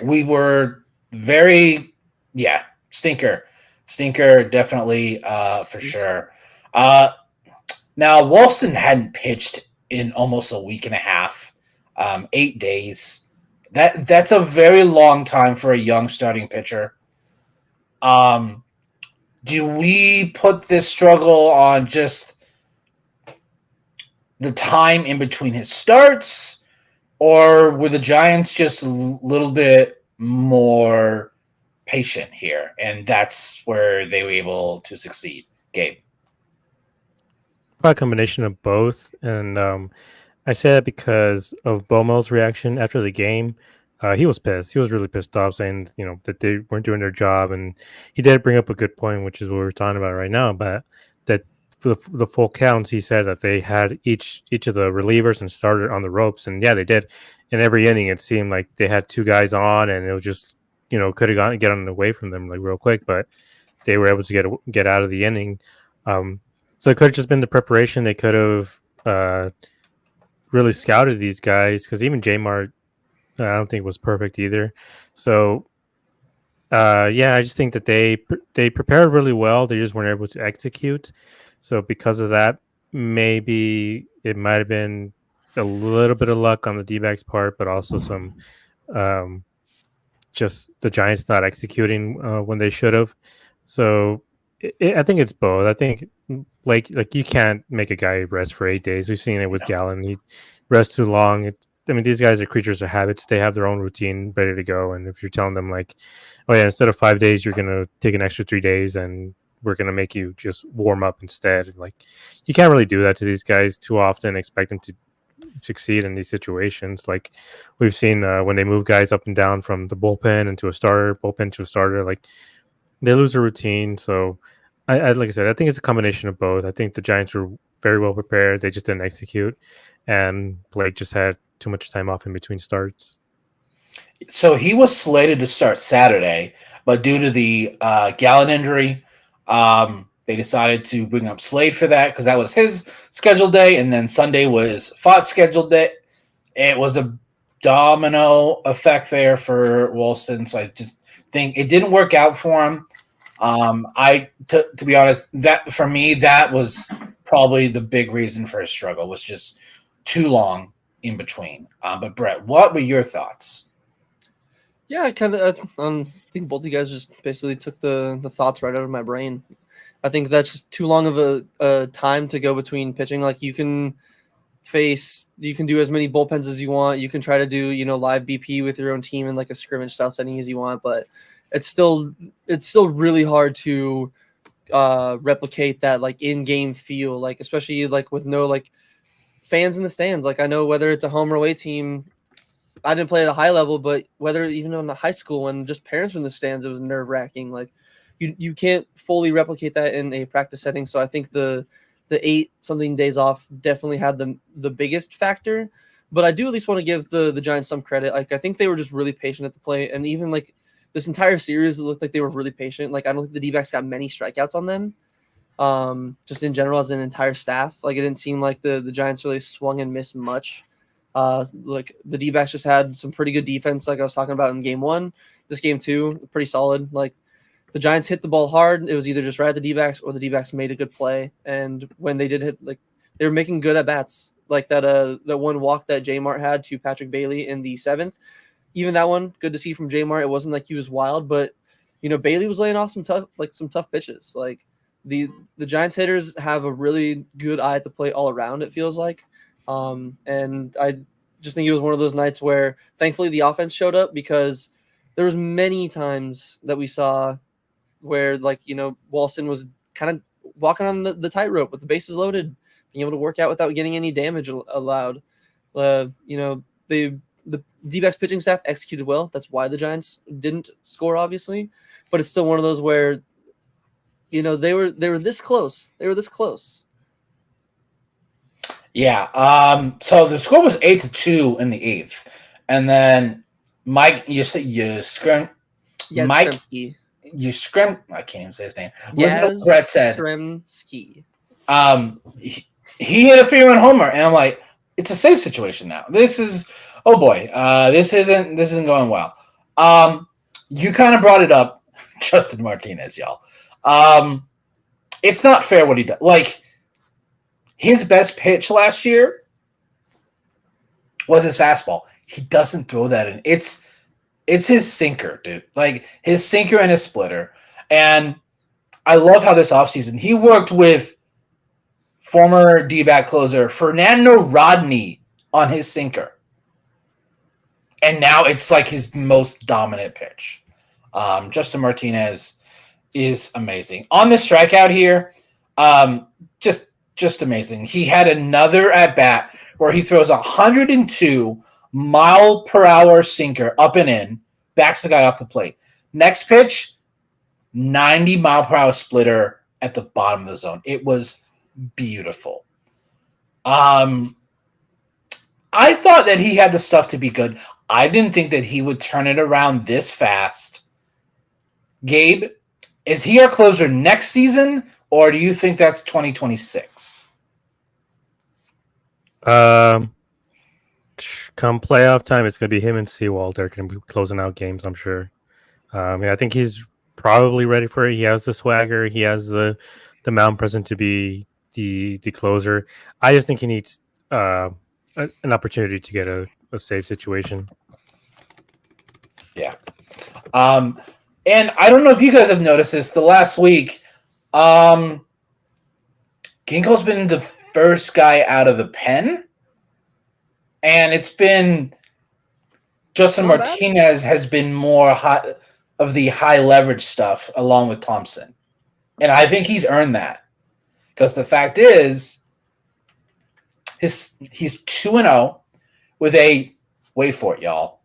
We were very, Yeah, stinker, definitely for sure. Now Wolfson hadn't pitched in almost a week and a half, 8 days. That's a very long time for a young starting pitcher. Do we put this struggle on just the time in between his starts, or were the Giants just a little bit more patient here, and that's where they were able to succeed? Gabe? Probably a combination of both, and I say that because of Bomo's reaction after the game. He was pissed. He was really pissed off, saying that they weren't doing their job, and he did bring up a good point, which is what we're talking about right now. But that for the full counts, he said that they had each of the relievers and starter on the ropes, and yeah, they did. In every inning, it seemed like they had two guys on, and it was just could have gotten away from them like real quick, but they were able to get out of the inning. So it could have just been the preparation. They could have really scouted these guys, because even J-Mart, I don't think was perfect either. So yeah, I just think that they prepared really well. They just weren't able to execute. So because of that, maybe it might have been a little bit of luck on the D-backs part, but also some just the Giants not executing when they should have. So I think it's both. I think like you can't make a guy rest for 8 days. We've seen it with Gallen. He rests too long. These guys are creatures of habits. They have their own routine ready to go. And if you're telling them like, oh yeah, instead of 5 days, you're gonna take an extra 3 days, and we're gonna make you just warm up instead. Like, you can't really do that to these guys too often. Expect them to succeed in these situations. Like we've seen when they move guys up and down from the bullpen to a starter, like they lose a routine. So I like I said, I think it's a combination of both. I think the Giants were very well prepared. They just didn't execute, and Blake just had too much time off in between starts. So he was slated to start Saturday, but due to the Gallen injury, they decided to bring up Slade for that, because that was his scheduled day, and then Sunday was Fott's scheduled day. It was a domino effect there for Wilson, so I just think it didn't work out for him. To be honest, that for me, that was probably the big reason for his struggle, was just too long in between. But Brett, what were your thoughts? Yeah, I think both of you guys just basically took the thoughts right out of my brain. I think that's just too long of a time to go between pitching. Like you can do as many bullpens as you want. You can try to do, live BP with your own team in like a scrimmage style setting as you want, but it's still really hard to replicate that like in-game feel, like especially like with no like fans in the stands. Like I know whether it's a home or away team, I didn't play at a high level, but whether even in the high school when just parents were in the stands, it was nerve-wracking. Like you can't fully replicate that in a practice setting. So I think the 8-something days off definitely had the biggest factor. But I do at least want to give the Giants some credit. Like I think they were just really patient at the plate, and even like this entire series, it looked like they were really patient. Like I don't think the D-backs got many strikeouts on them. Just in general as an entire staff, like it didn't seem like the Giants really swung and missed much. Like the D-backs just had some pretty good defense, like I was talking about in game 1. This game 2, pretty solid. Like the Giants hit the ball hard. It was either just right at the D-backs or the D-backs made a good play. And when they did hit, like they were making good at bats. Like that one walk that J-Mart had to Patrick Bailey in the 7th. Even that one, good to see from J-Mart. It wasn't like he was wild, but Bailey was laying off some tough pitches. Like the Giants hitters have a really good eye at the plate all around, it feels like. And I just think it was one of those nights where thankfully the offense showed up, because there was many times that we saw where like, Walston was kind of walking on the tightrope with the bases loaded, being able to work out without getting any damage allowed. The D-backs pitching staff executed well. That's why the Giants didn't score, obviously, but it's still one of those where, they were this close. They were this close. Yeah. So the score was 8-2 in the 8th, and then Mike, you scrim. Yeah, Mike, Stremski. you scrim. I can't even say his name. Yes, Listen to what Brett said. Stremski. He hit a 3-run homer, and I'm like, it's a safe situation now. This is, oh boy, this isn't going well. You kind of brought it up. Justin Martinez, y'all. It's not fair what he does. Like, his best pitch last year was his fastball. He doesn't throw that in. It's his sinker, dude. Like, his sinker and his splitter. And I love how this offseason he worked with former D-back closer Fernando Rodney on his sinker. And now it's like his most dominant pitch. Justin Martinez is amazing. On the strikeout here, just amazing. He had another at-bat where he throws 102 mile-per-hour sinker up and in, backs the guy off the plate. Next pitch, 90 mile-per-hour splitter at the bottom of the zone. It was beautiful. I thought that he had the stuff to be good. I didn't think that he would turn it around this fast. Gabe, is he our closer next season, or do you think that's 2026? Come playoff time, it's going to be him and Seawald. They're going to be closing out games, I'm sure. I think he's probably ready for it. He has the swagger. He has the mound presence to be the closer. I just think he needs an opportunity to get a save situation. Yeah. And I don't know if you guys have noticed this. The last week, Ginkle's been the first guy out of the pen. And it's been Justin Martinez has been more of the high leverage stuff along with Thompson. And I think he's earned that. Because the fact is, he's 2-0 with a, wait for it, y'all,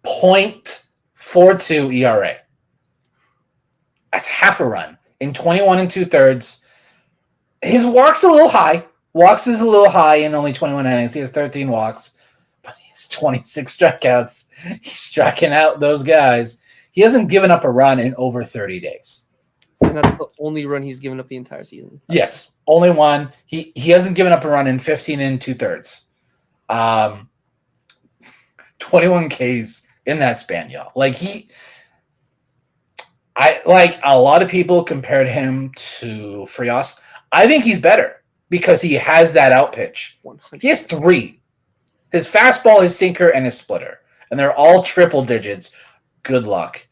0.42 ERA. That's half a run in 21 2/3. His walk's a little high. Walks is a little high in only 21 innings. He has 13 walks, but he's 26 strikeouts. He's striking out those guys. He hasn't given up a run in over 30 days. And that's the only run he's given up the entire season. Yes, only one. He hasn't given up a run in 15 2/3. 21 Ks in that span, y'all. A lot of people compared him to Frias. I think he's better because he has that out pitch. 100%. He has 3. His fastball, his sinker, and his splitter. And they're all triple digits. Good luck.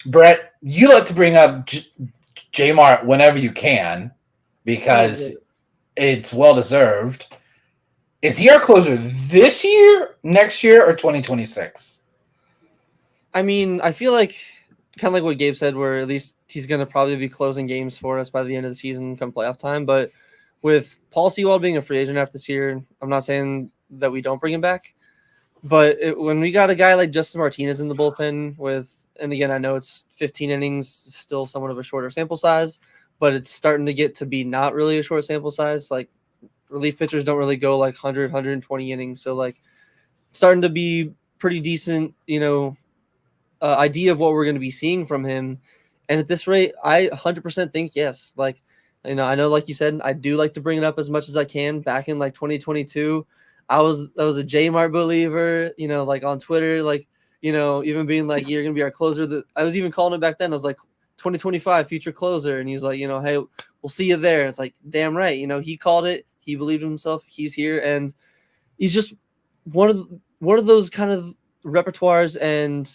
Brett, you like to bring up J-Mart whenever you can because it's well-deserved. Is he our closer this year, next year, or 2026? I mean, I feel like kind of like what Gabe said, where at least he's going to probably be closing games for us by the end of the season come playoff time. But with Paul Sewald being a free agent after this year, I'm not saying that we don't bring him back. But when we got a guy like Justin Martinez in the bullpen and again, I know it's 15 innings, still somewhat of a shorter sample size, but it's starting to get to be not really a short sample size. Like, relief pitchers don't really go like 100, 120 innings. So, like, starting to be pretty decent, idea of what we're going to be seeing from him. And at this rate, I 100% think yes. Like, I know, like you said, I do like to bring it up as much as I can. Back in like 2022, I was a J-Mart believer, like on Twitter, like, even being like, you're going to be our closer. I was even calling it back then. I was like, 2025 future closer. And he's like, hey, we'll see you there. And it's like, damn right. He called it. He believed in himself. He's here. And he's just one of those kind of repertoires. And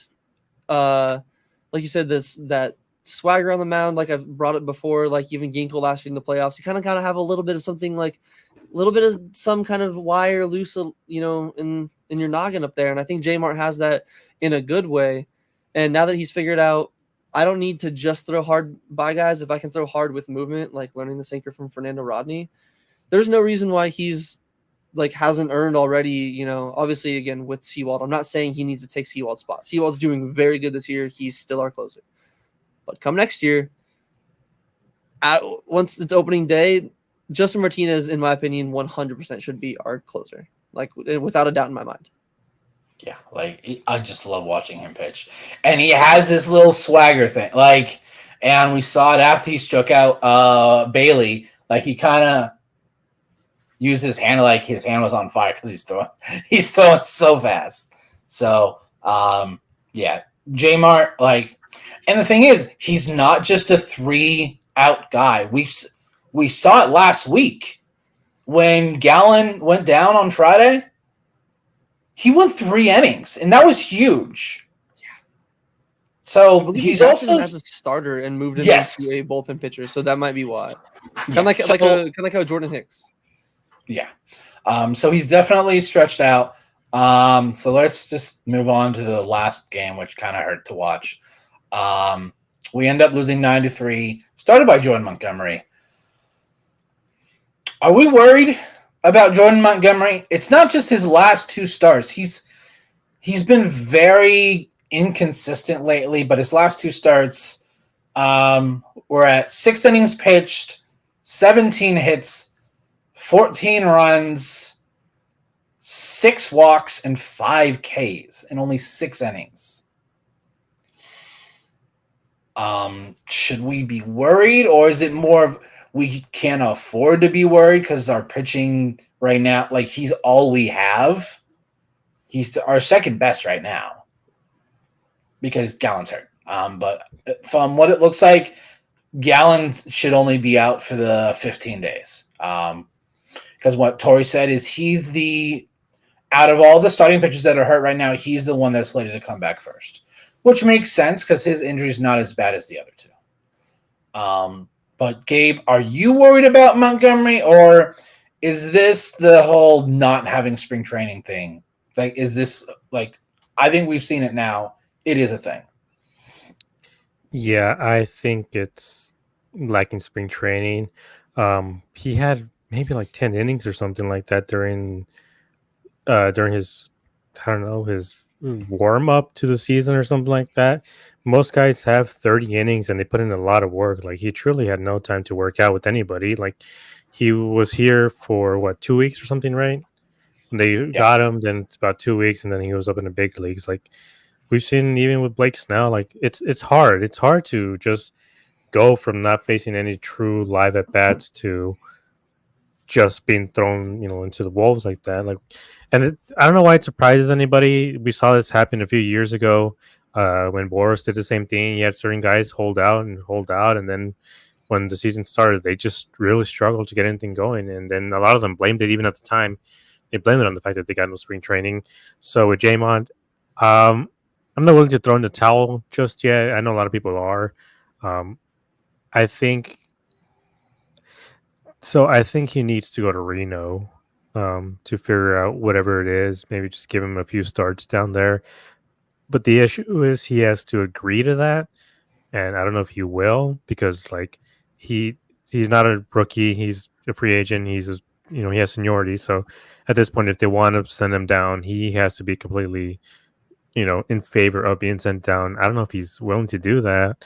like you said, that swagger on the mound, like I've brought it before, like even Ginkle last year in the playoffs, you kind of have a little bit of something, like a little bit of some kind of wire loose, in your noggin up there. And I think J-Mart has that in a good way. And now that he's figured out, I don't need to just throw hard by guys. If I can throw hard with movement, like learning the sinker from Fernando Rodney, there's no reason why he's like hasn't earned already, obviously again with Sewald. I'm not saying he needs to take Sewald's spot. Sewald's doing very good this year. He's still our closer. But come next year, once it's opening day, Justin Martinez, in my opinion, 100% should be our closer, like without a doubt in my mind. Yeah, I just love watching him pitch. And he has this little swagger thing. And we saw it after he struck out Bailey. Like, he kind of used his hand like his hand was on fire because he's throwing so fast. So, yeah, J-Mart, and the thing is, he's not just a 3-out guy. We saw it last week when Gallen went down on Friday. He went 3 innings, and that was huge. Yeah. So he's also as a starter and moved into a bullpen pitcher, so that might be why. Kind of like how Jordan Hicks. Yeah. So he's definitely stretched out. So let's just move on to the last game, which kind of hurt to watch. We end up losing 9-3, started by Jordan Montgomery. Are we worried about Jordan Montgomery? It's not just his last 2 starts. He's been very inconsistent lately, but his last 2 starts were at 6 innings pitched, 17 hits, 14 runs, 6 walks, and 5 Ks in only 6 innings. Should we be worried, or is it more of we can't afford to be worried because our pitching right now, he's all we have? He's our second best right now because Gallen's hurt. But from what it looks like, Gallen should only be out for the 15 days. Because what Tori said is out of all the starting pitchers that are hurt right now, he's the one that's slated to come back first, which makes sense because his injury is not as bad as the other 2. But Gabe, are you worried about Montgomery, or is this the whole not having spring training thing? Is this I think we've seen it now. It is a thing. Yeah, I think it's lacking spring training. He had maybe 10 innings or something like that during his, I don't know, his warm up to the season or something like that. Most guys have 30 innings and they put in a lot of work. He truly had no time to work out with anybody. He was here for 2 weeks or something, right? When they got him, then it's about 2 weeks, and then he was up in the big leagues. We've seen even with Blake Snell, it's hard. It's hard to just go from not facing any true live at bats to just being thrown, into the wolves like that. I don't know why it surprises anybody. We saw this happen a few years ago when Boris did the same thing. You had certain guys hold out, and then when the season started, they just really struggled to get anything going. And then a lot of them blamed it, even at the time. They blamed it on the fact that they got no spring training. So with J-Mont, I'm not willing to throw in the towel just yet. I know a lot of people are. I think he needs to go to Reno to figure out whatever it is. Maybe just give him a few starts down there. But the issue is he has to agree to that, and I don't know if he will, because he's not a rookie. He's a free agent. He has seniority. So at this point, if they want to send him down, he has to be completely, in favor of being sent down. I don't know if he's willing to do that.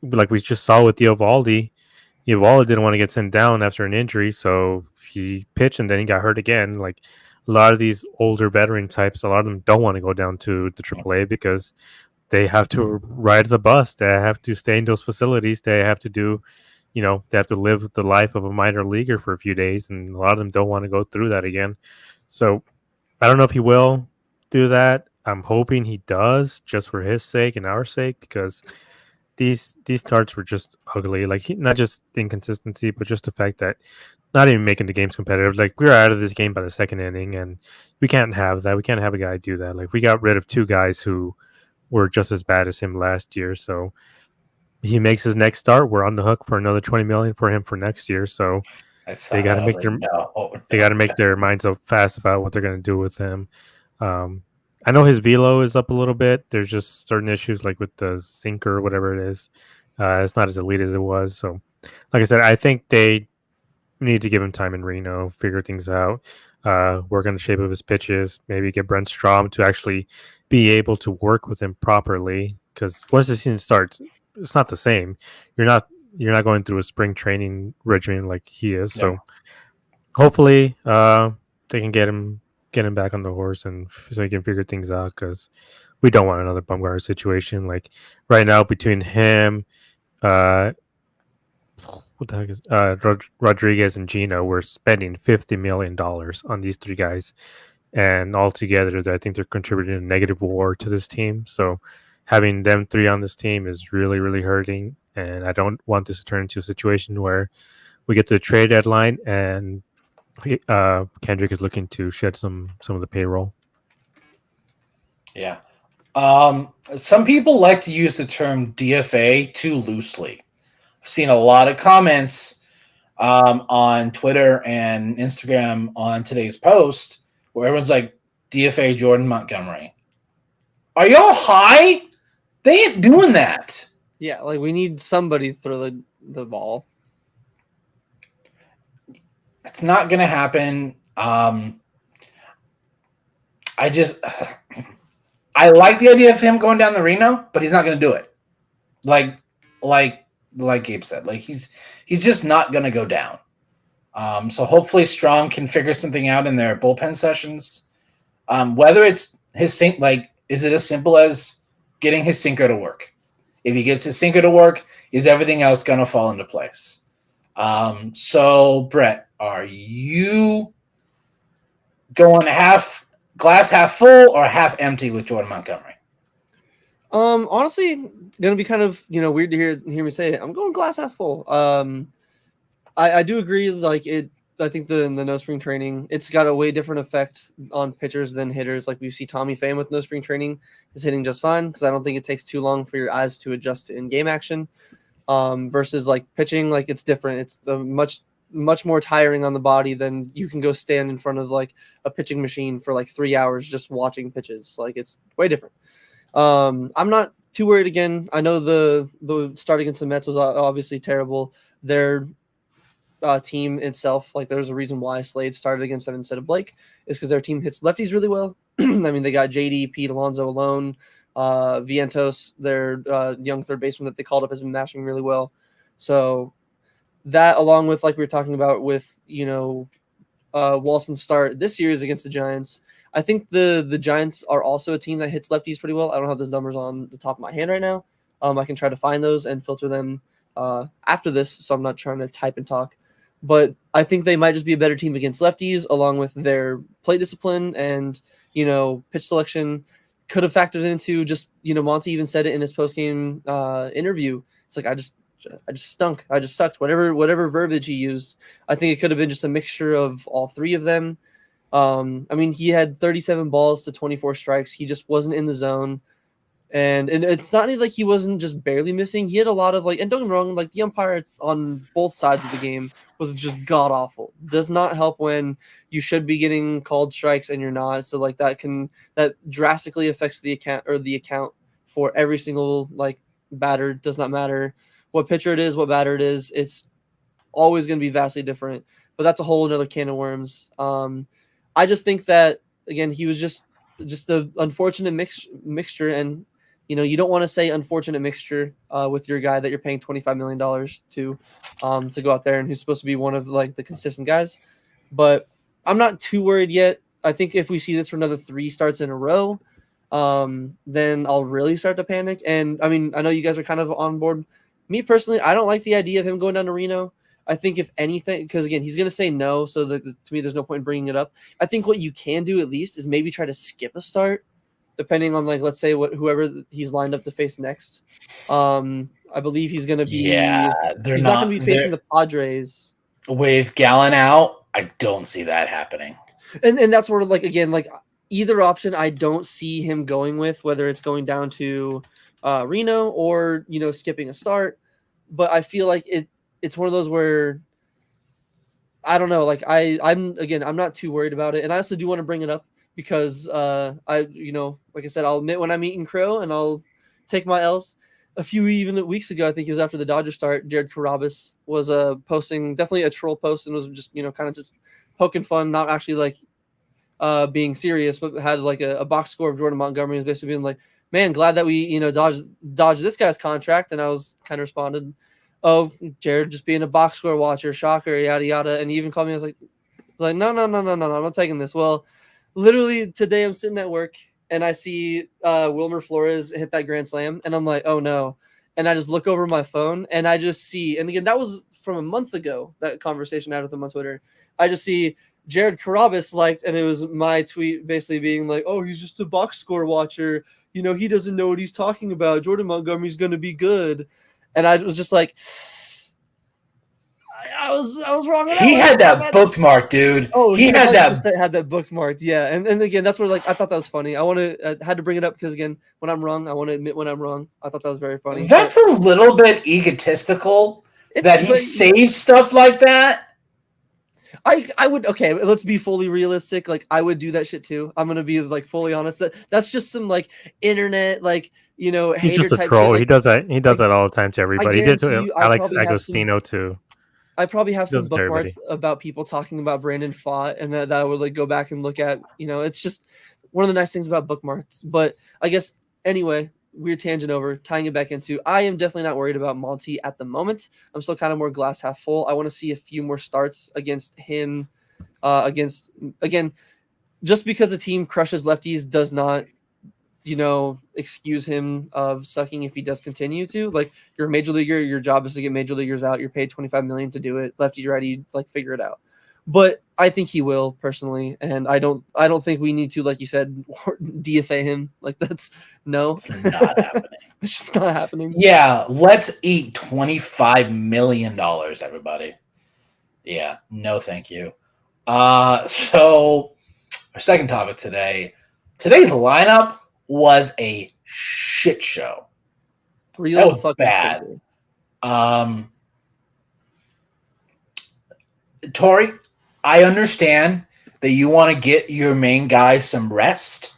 Like we just saw with Eovaldi didn't want to get sent down after an injury, so he pitched and then he got hurt again. A lot of these older veteran types, a lot of them don't want to go down to the AAA because they have to ride the bus. They have to stay in those facilities. They have to do, they have to live the life of a minor leaguer for a few days, and a lot of them don't want to go through that again. So I don't know if he will do that. I'm hoping he does, just for his sake and our sake, because these starts were just ugly. Not just inconsistency, but just the fact that not even making the games competitive. We were out of this game by the second inning, and we can't have that. We can't have a guy do that. We got rid of 2 guys who were just as bad as him last year. So he makes his next start, we're on the hook for another $20 million for him for next year. So they got to make their minds up fast about what they're going to do with him. I know his velo is up a little bit. There's just certain issues with the sinker or whatever it is. It's not as elite as it was. So, like I said, I think they need to give him time in Reno, figure things out, work on the shape of his pitches, maybe get Brent Strom to actually be able to work with him properly. Because once the season starts, it's not the same. You're not going through a spring training regimen like he is. So hopefully they can get him back on the horse and so he can figure things out, because we don't want another Bumgarner situation. Right now between him, what the heck is Rodriguez and Gino, we're spending $50 million on these 3 guys, and altogether, I think they're contributing a negative WAR to this team. So having them three on this team is really, really hurting, and I don't want this to turn into a situation where we get to the trade deadline and Kendrick is looking to shed some of the payroll. Yeah. Some people like to use the term DFA too loosely. I've seen a lot of comments on Twitter and Instagram on today's post where everyone's like, DFA Jordan Montgomery. Are y'all high? They ain't doing that. Yeah, like we need somebody to throw the ball. It's not going to happen. I like the idea of him going down to Reno, but he's not going to do it. Like Gabe said, like he's just not going to go down. So hopefully Strong can figure something out in their bullpen sessions. Whether it's his sink, like, is it as simple as getting his sinker to work? If he gets his sinker to work, is everything else going to fall into place? So Brett, are you going glass half full or half empty with Jordan Montgomery? Honestly, gonna be kind of weird to hear me say it. I'm going glass half full. I do agree. Like it, I think the no spring training, it's got a way different effect on pitchers than hitters. Like we see Tommy Pham with no spring training is hitting just fine because I don't think it takes too long for your eyes to adjust to in-game action. Versus like pitching, like it's different. It's much more tiring on the body than you can go stand in front of like a pitching machine for like 3 hours just watching pitches. Like it's way different. I'm not too worried again. I know the start against the Mets was obviously terrible. Their team itself, like there's a reason why Slade started against them instead of Blake, is because their team hits lefties really well. I mean, they got JD, Pete Alonso alone. Vientos, their young third baseman that they called up, has been mashing really well. So that, along with like we were talking about with Walson's start this series against the Giants, I think the Giants are also a team that hits lefties pretty well. I don't have those numbers on the top of my hand right now. I can try to find those and filter them after this, so I'm not trying to type and talk. But I think they might just be a better team against lefties, along with their play discipline and pitch selection. Could have factored into just Monty even said it in his post-game interview. It's like I just stunk. I just sucked. Whatever verbiage he used, I think it could have been just a mixture of all three of them. I mean, he had 37 balls to 24 strikes. He just wasn't in the zone. And it's not like he wasn't just barely missing. He had a lot of and don't get me wrong, like the umpire on both sides of the game was just god awful. Does not help when you should be getting called strikes and you're not. So like that drastically affects the account for every single batter. Does not matter what pitcher it is, what batter it is. It's always going to be vastly different. But that's a whole another can of worms. I just think that again he was just the unfortunate mixture and. You don't want to say unfortunate mixture with your guy that you're paying $25 million to go out there and who's supposed to be one of the consistent guys. But I'm not too worried yet. I think if we see this for another 3 starts in a row, then I'll really start to panic. And I mean, I know you guys are kind of on board. Me personally, I don't like the idea of him going down to Reno. I think if anything, because again, he's going to say no. So to me, there's no point in bringing it up. I think what you can do at least is maybe try to skip a start. Depending on let's say whoever he's lined up to face next, I believe he's going to be. Yeah, he's not going to be facing the Padres with Gallen out. I don't see that happening. And that's where either option I don't see him going with, whether it's going down to Reno or skipping a start. But I feel like it's one of those where I don't know. I'm not too worried about it, and I also do want to bring it up. Because like I said, I'll admit when I'm eating crow and I'll take my L's. A few weeks ago, I think it was after the Dodgers start, Jared Carrabis was posting definitely a troll post and was just kind of just poking fun, not actually being serious, but had a box score of Jordan Montgomery and basically being like, "Man, glad that we dodged this guy's contract." And I was kind of responded, "Oh, Jared, just being a box score watcher, shocker, yada yada." And he even called me. I was like, "No, I'm not taking this." Well. Literally today I'm sitting at work and I see Wilmer Flores hit that grand slam and I'm like, oh no. And I just look over my phone and I just see, and again, that was from a month ago, that conversation I had with him on Twitter. I just see Jared Carabas liked, and it was my tweet basically being like, "Oh, he's just a box score watcher. He doesn't know what he's talking about. Jordan Montgomery's going to be good." And I was just like, I was wrong. He had that bookmark, dude. Oh, he had that bookmarked. Yeah, and again, that's where I thought that was funny. I had to bring it up because again, when I'm wrong, I want to admit when I'm wrong. I thought that was very funny. That's a little bit egotistical that he saves stuff like that. I would let's be fully realistic. Like I would do that shit too. I'm gonna be fully honest. That's just some internet he's just a troll. He does that. He does that all the time to everybody. He did to Alex Agostino too. I probably have some bookmarks about people talking about Brandon Pfaadt, and that I would go back and look at. It's just one of the nice things about bookmarks. But I guess anyway, weird tangent over, tying it back into, I am definitely not worried about Monty at the moment. I'm still kind of more glass half full. I want to see a few more starts against him. Again, just because a team crushes lefties does not, excuse him of sucking if he does continue to. You're a major leaguer, your job is to get major leaguers out. You're paid $25 million to do it. Lefty righty, figure it out. But I think he will personally, and I don't think we need to, like you said, DFA him. That's no, it's not happening. It's just not happening. Yeah, let's eat $25 million, everybody. Yeah, no, thank you. So our second topic today. Today's lineup was a shit show. Real fucking bad. Tori, I understand that you want to get your main guy some rest.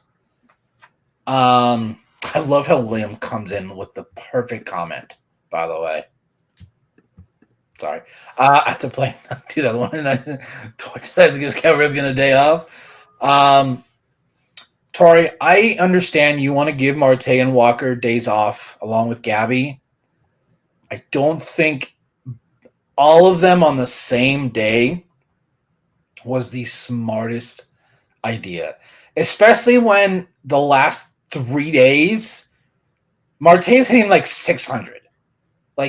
I love how William comes in with the perfect comment, by the way. Sorry. After playing do that one, and Tori decides to give Cal Ripken a day off. Tori, I understand you want to give Marte and Walker days off along with Gabby. I don't think all of them on the same day was the smartest idea, especially when the last 3 days, Marte's hitting 600.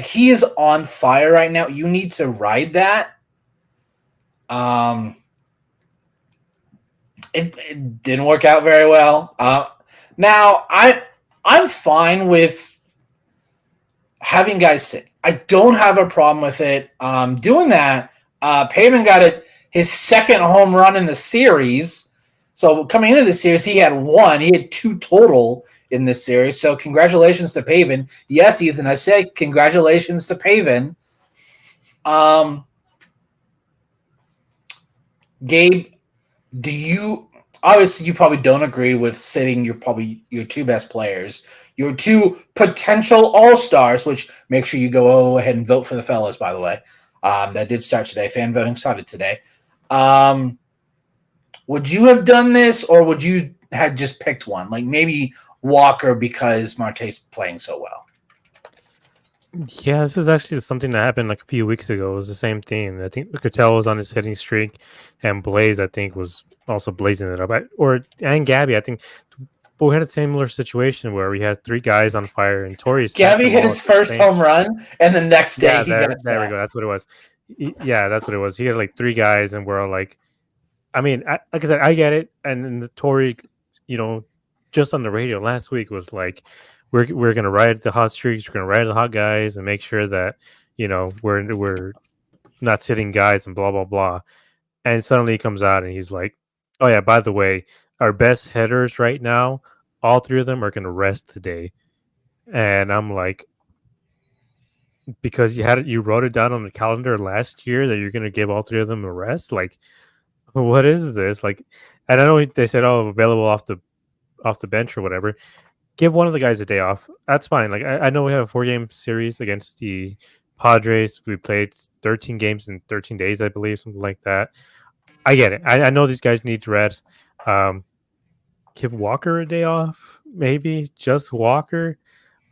He is on fire right now. You need to ride that. It didn't work out very well. Now I'm fine with having guys sit. I don't have a problem with it. Doing that. Pavin got his second home run in the series. So coming into the series, he had one. He had two total in this series. So congratulations to Pavin. Yes, Ethan, I said congratulations to Pavin. Gabe, obviously you probably don't agree with sitting your two best players, your two potential all-stars, which make sure you go ahead and vote for the fellas, by the way. That did start today. Fan voting started today. Would you have done this, or would you have just picked one? Maybe Walker because Marte's playing so well. Yeah, this is actually something that happened a few weeks ago. It was the same thing. I think Cattell was on his hitting streak, and Blaze, I think, was also blazing it up. And Gabby, I think, but we had a similar situation where we had three guys on fire, and Tori. Gabby hit his first home run, and the next day there we go. That's what it was. Yeah, that's what it was. He had three guys, and we're all like, I mean, like I said, I get it. And then the Tori, just on the radio last week was like, we're gonna ride the hot streaks, we're gonna ride the hot guys, and make sure that we're not sitting guys and blah blah blah. And suddenly he comes out and he's like, "Oh yeah, by the way, our best hitters right now, all three of them are gonna rest today." And I'm like, because you wrote it down on the calendar last year that you're gonna give all three of them a rest. What is this? And I know they said, "Oh, available off the bench or whatever." Give one of the guys a day off. That's fine. I know we have a 4-game series against the Padres. We played 13 games in 13 days, I believe, something like that. I get it. I know these guys need to rest. Give Walker a day off, maybe just Walker.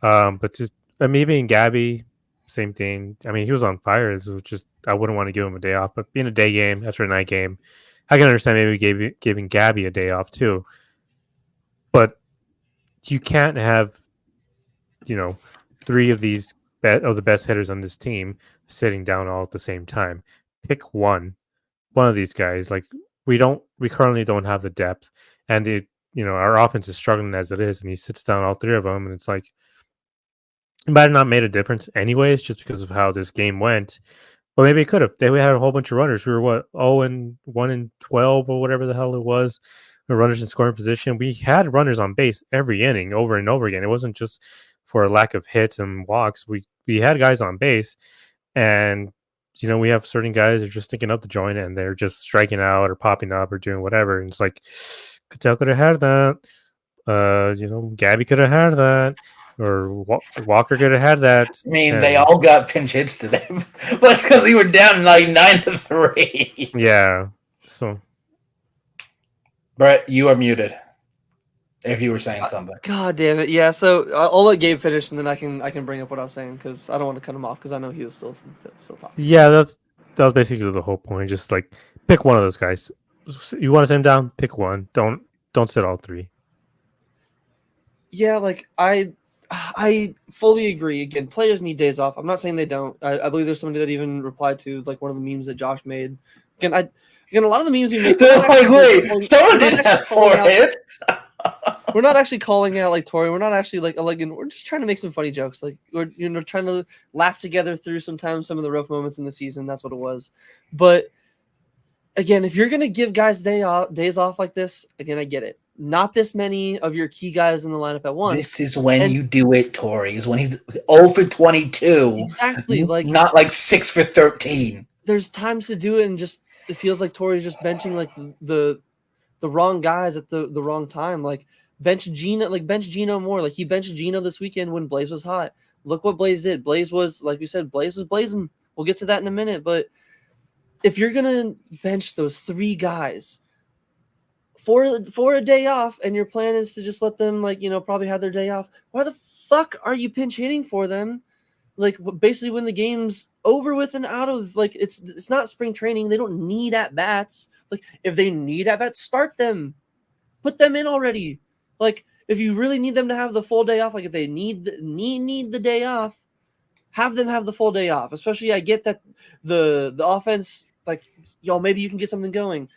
But just maybe in Gabby, same thing. I mean, he was on fire. It was just I wouldn't want to give him a day off. But being a day game after a night game, I can understand maybe giving Gabby a day off too. But you can't have, three of these of the best hitters on this team sitting down all at the same time. Pick one of these guys. we currently don't have the depth, and our offense is struggling as it is, and he sits down all three of them, and it's like it might have not made a difference anyways, just because of how this game went. But maybe it could have. They had a whole bunch of runners. We were what 1-12 or whatever the hell it was. The runners in scoring position. We had runners on base every inning, over and over again. It wasn't just for a lack of hits and walks. We had guys on base, and we have certain guys who are just sticking up the joint and they're just striking out or popping up or doing whatever. And it's like Cattell could have had that. Gabby could have had that. Or Walker could have had that. I mean, they all got pinch hits to them, but it's because we were down like 9-3. Yeah. So, Brett, you are muted. If you were saying something. God damn it! Yeah. So I'll let Gabe finish, and then I can bring up what I was saying because I don't want to cut him off because I know he was still talking. Yeah, that was basically the whole point. Just like pick one of those guys. You want to send him down? Pick one. Don't sit all three. Yeah, like I fully agree. Again, players need days off. I'm not saying they don't. I believe there's somebody that even replied to like one of the memes that Josh made. Again, a lot of the memes we make. They're like, wait, someone did have 4 hits. We're not actually calling out like Tori. We're not actually like we're just trying to make some funny jokes. Like we're trying to laugh together through sometimes some of the rough moments in the season. That's what it was. But again, if you're gonna give guys days off like this, again, I get it. Not this many of your key guys in the lineup at once. This is when you do it, Tori. Is when he's 0 for 22. Exactly. Like not like 6 for 13. There's times to do it, and just it feels like Tori's just benching like the wrong guys at the wrong time. Like bench Gino more. Like he benched Gino this weekend when Blaze was hot. Look what Blaze did. Blaze was, like we said, Blaze was blazing. We'll get to that in a minute. But if you're gonna bench those 3 guys for a day off, and your plan is to just let them probably have their day off, why the fuck are you pinch hitting for them? Like basically when the game's over with and out of, like it's not spring training. They don't need at bats. Like if they need at bats, start them, put them in already. Like if you really need them to have the full day off, like if they need the day off, have them have the full day off. Especially I get that the offense, like maybe you can get something going.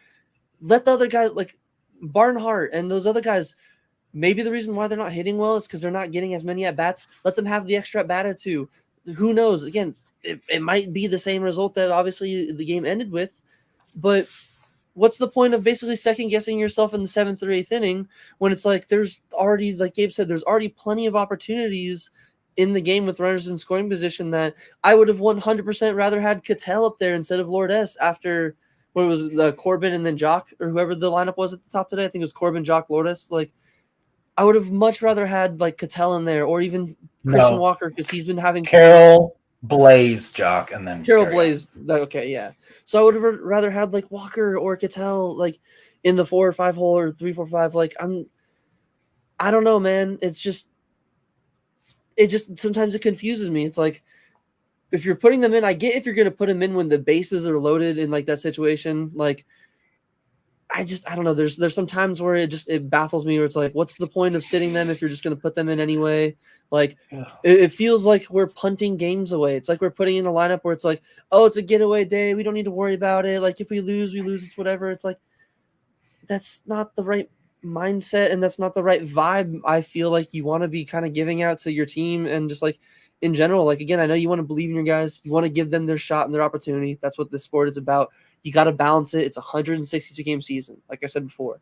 Let the other guys like Barnhart and those other guys. Maybe the reason why they're not hitting well is because they're not getting as many at bats. Let them have the extra at bat or 2. Who knows? Again, it might be the same result that obviously the game ended with, but what's the point of basically second guessing yourself in the 7th or 8th inning when it's like there's already, like Gabe said, there's already plenty of opportunities in the game with runners in scoring position that I would have 100% rather had Cattell up there instead of Lourdes after what was Corbin and then Jock or whoever the lineup was at the top today. I think it was Corbin, Jock, Lourdes. Like I would have much rather had like Cattell in there or even Christian Walker because he's been having Carroll, Blaze, Jock, and then Carroll, Blaze. Okay, yeah. So I would have rather had like Walker or Cattell like in the 4 or 5 hole or 3, 4, 5. Like I don't know, man. It just sometimes it confuses me. It's like if you're putting them in, I get if you're gonna put them in when the bases are loaded in like that situation, like. I don't know. There's some times where it baffles me where it's like, what's the point of sitting them if you're just going to put them in anyway? Like it feels like we're punting games away. It's like we're putting in a lineup where it's like, oh, it's a getaway day. We don't need to worry about it. Like if we lose, we lose. It's whatever. It's like, that's not the right mindset. And that's not the right vibe. I feel like you want to be kind of giving out to your team and just like in general, like, again, I know you want to believe in your guys. You want to give them their shot and their opportunity. That's what this sport is about. You got to balance it. It's a 162-game season. Like I said before,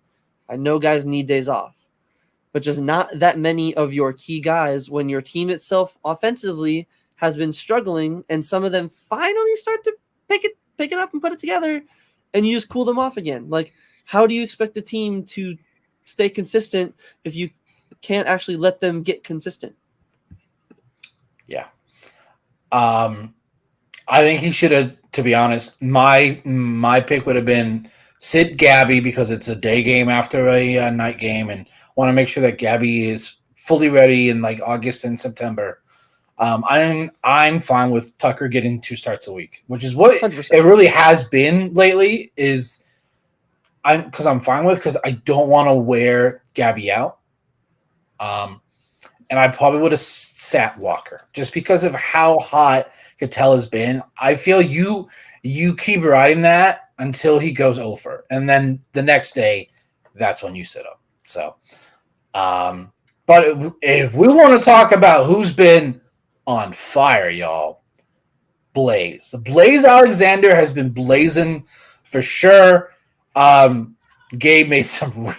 I know guys need days off, but just not that many of your key guys when your team itself offensively has been struggling and some of them finally start to pick it up and put it together and you just cool them off again. Like, how do you expect the team to stay consistent if you can't actually let them get consistent? Yeah. I think he should have, to be honest, my pick would have been sit Gabby because it's a day game after a night game and want to make sure that Gabby is fully ready in like August and September. I'm fine with Tucker getting 2 starts a week, which is what 100%. It really has been lately I'm fine with because I don't want to wear Gabby out. And I probably would have sat Walker just because of how hot Cattell has been. I feel you keep riding that until he goes over, and then the next day, that's when you sit him. So, but if we want to talk about who's been on fire, y'all, Blaze Alexander has been blazing for sure. Gabe made some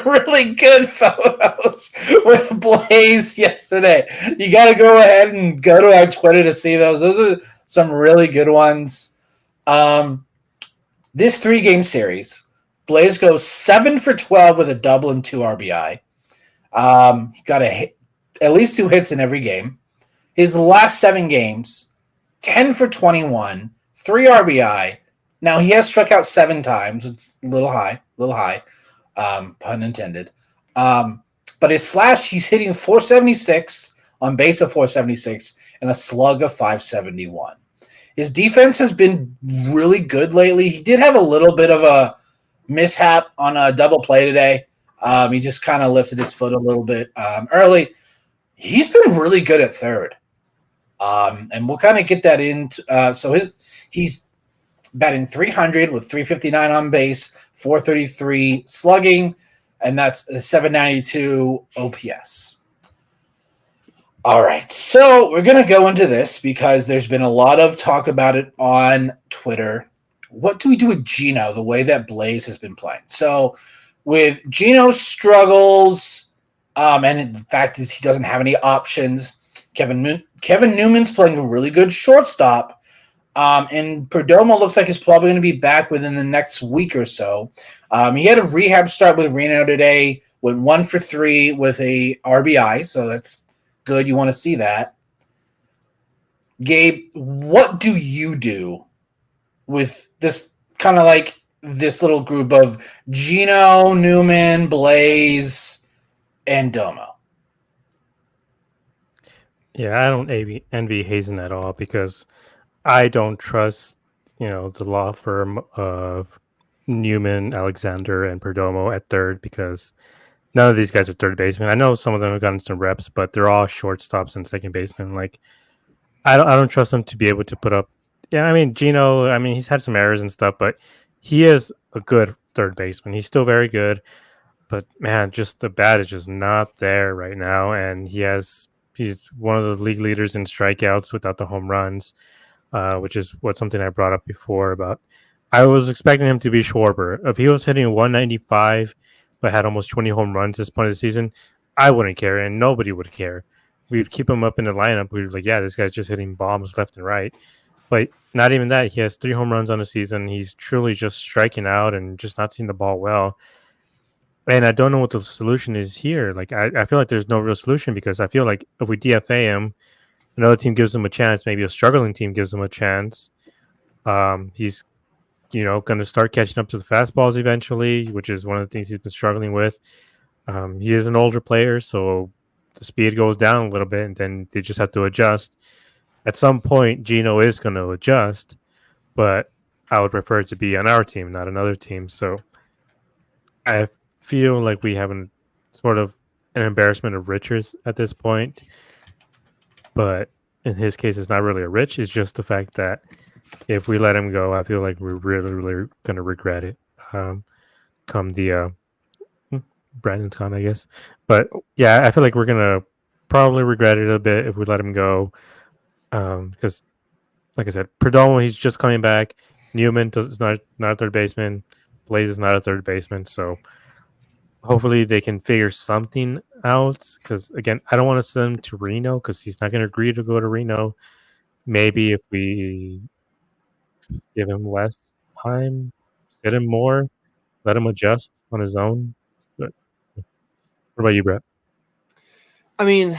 really good photos with Blaze yesterday. You got to go ahead and go to our Twitter to see those. Those are some really good ones. This 3-game series, Blaze goes 7 for 12 with a double and 2 RBI. He got at least 2 hits in every game. His last 7 games, 10 for 21, 3 RBI. Now he has struck out 7 times. It's a little high. Pun intended. But his slash, he's hitting 476 on base of 476 and a slug of 571. His defense has been really good lately. He did have a little bit of a mishap on a double play today. He just kind of lifted his foot a little bit early. He's been really good at third. And we'll kind of get that into so he's batting 300 with 359 on base, 433 slugging, and that's a 792 OPS. All right, so we're going to go into this because there's been a lot of talk about it on Twitter. What do we do with Gino, the way that Blaze has been playing? So with Gino's struggles, and the fact is he doesn't have any options, Kevin Newman's playing a really good shortstop, and Perdomo looks like he's probably going to be back within the next week or so. He had a rehab start with Reno today, went 1 for 3 with a RBI, so that's good. You want to see that. Gabe, what do you do with this kind of like this little group of Gino, Newman, Blaze, and Domo? Yeah, I don't envy Hazen at all because I don't trust, the law firm of Newman, Alexander, and Perdomo at third because none of these guys are third basemen. I know some of them have gotten some reps, but they're all shortstops and second basemen. Like, I don't trust them to be able to put up. Yeah, I mean Gino. I mean he's had some errors and stuff, but he is a good third baseman. He's still very good, but man, just the bat is just not there right now, and he's one of the league leaders in strikeouts without the home runs, which is something I brought up before about. I was expecting him to be Schwarber. If he was hitting 195 but had almost 20 home runs this point of the season, I wouldn't care, and nobody would care. We'd keep him up in the lineup. We'd be like, yeah, this guy's just hitting bombs left and right. But not even that. He has 3 home runs on the season. He's truly just striking out and just not seeing the ball well. And I don't know what the solution is here. Like, I feel like there's no real solution because I feel like if we DFA him, another team gives him a chance, maybe a struggling team gives him a chance. He's going to start catching up to the fastballs eventually, which is one of the things he's been struggling with. He is an older player, so the speed goes down a little bit, and then they just have to adjust. At some point, Gino is going to adjust, but I would prefer it to be on our team, not another team. So I feel like we have sort of an embarrassment of riches at this point. But in his case, it's not really a rich. It's just the fact that if we let him go, I feel like we're really, really going to regret it come the Brandon's gone, I guess. But yeah, I feel like we're going to probably regret it a bit if we let him go. Because, like I said, Perdomo, he's just coming back. Newman is not a third baseman. Blaze is not a third baseman. So hopefully they can figure something out. Because, again, I don't want to send him to Reno because he's not going to agree to go to Reno. Maybe if we give him less time, sit him more, let him adjust on his own. But what about you, Brett? I mean,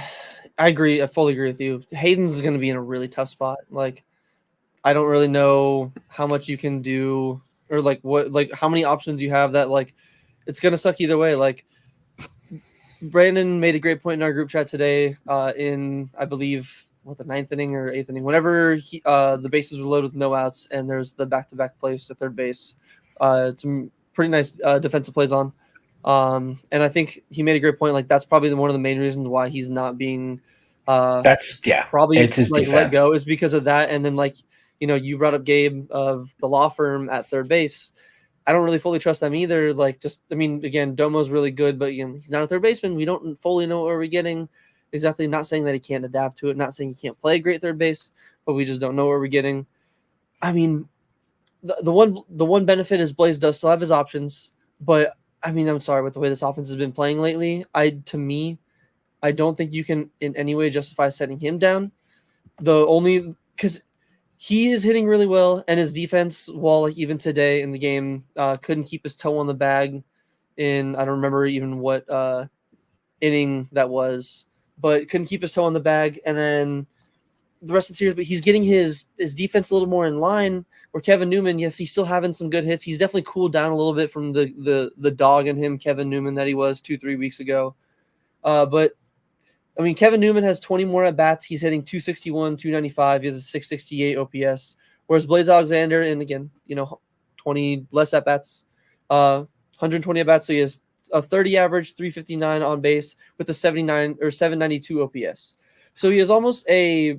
I agree. I fully agree with you. Hayden's is going to be in a really tough spot. Like, I don't really know how much you can do or how many options you have that it's going to suck either way. Like, Brandon made a great point in our group chat today in, I believe, the 9th inning or 8th inning, whenever the bases were loaded with no outs and there's the back-to-back plays to third base. Some pretty nice defensive plays on. And I think he made a great point. Like, that's probably one of the main reasons why he's not being probably it's his let go is because of that. And then you brought up Gabe of the law firm at third base. I don't really fully trust them either. Again, Domo's really good, but he's not a third baseman. We don't fully know what we're getting. Exactly. Not saying that he can't adapt to it. Not saying he can't play great third base, but we just don't know what we're getting. I mean, the one benefit is Blaze does still have his options, but I'm sorry with the way this offense has been playing lately. I don't think you can in any way justify setting him down. Because he is hitting really well, and his defense, while even today in the game, couldn't keep his toe on the bag in, I don't remember even what inning that was, but couldn't keep his toe on the bag. And then the rest of the series, but he's getting his defense a little more in line. Where Kevin Newman, yes, he's still having some good hits. He's definitely cooled down a little bit from the dog in him, Kevin Newman, that he was 2-3 weeks ago. But Kevin Newman has 20 more at bats. He's hitting 261, 295. He has a 668 OPS. Whereas Blaze Alexander, and again, 20 less at bats, 120 at bats. So he has a 30 average, 359 on base with a 79 or 792 OPS. So he has almost a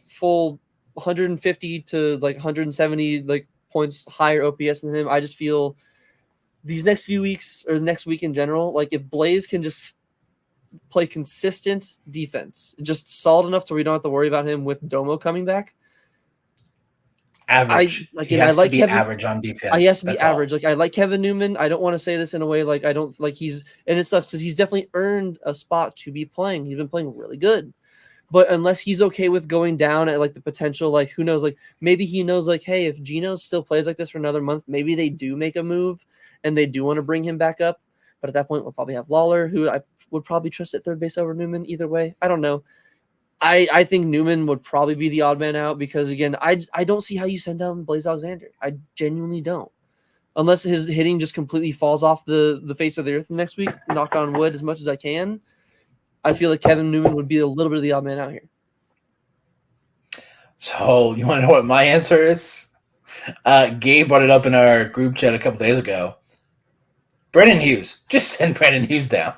full 150 to 170 points higher OPS than him. I just feel these next few weeks or the next week in general, if Blaze can just play consistent defense, just solid enough so we don't have to worry about him with Domo coming back. Average. He has to be average on defense. He has to be average. I like Kevin Newman. I don't want to say this in a way I don't he's, and it sucks because he's definitely earned a spot to be playing. He's been playing really good. But unless he's okay with going down at the potential, who knows, maybe he knows, hey, if Geno still plays like this for another month, maybe they do make a move and they do want to bring him back up. But at that point, we'll probably have Lawler, who I would probably trust at third base over Newman either way. I don't know. I think Newman would probably be the odd man out because, again, I don't see how you send down Blaze Alexander. I genuinely don't. Unless his hitting just completely falls off the face of the earth next week, knock on wood as much as I can. I feel like Kevin Newman would be a little bit of the odd man out here. So you want to know what my answer is? Gabe brought it up in our group chat a couple days ago. Brennan Hughes. Just send Brennan Hughes down.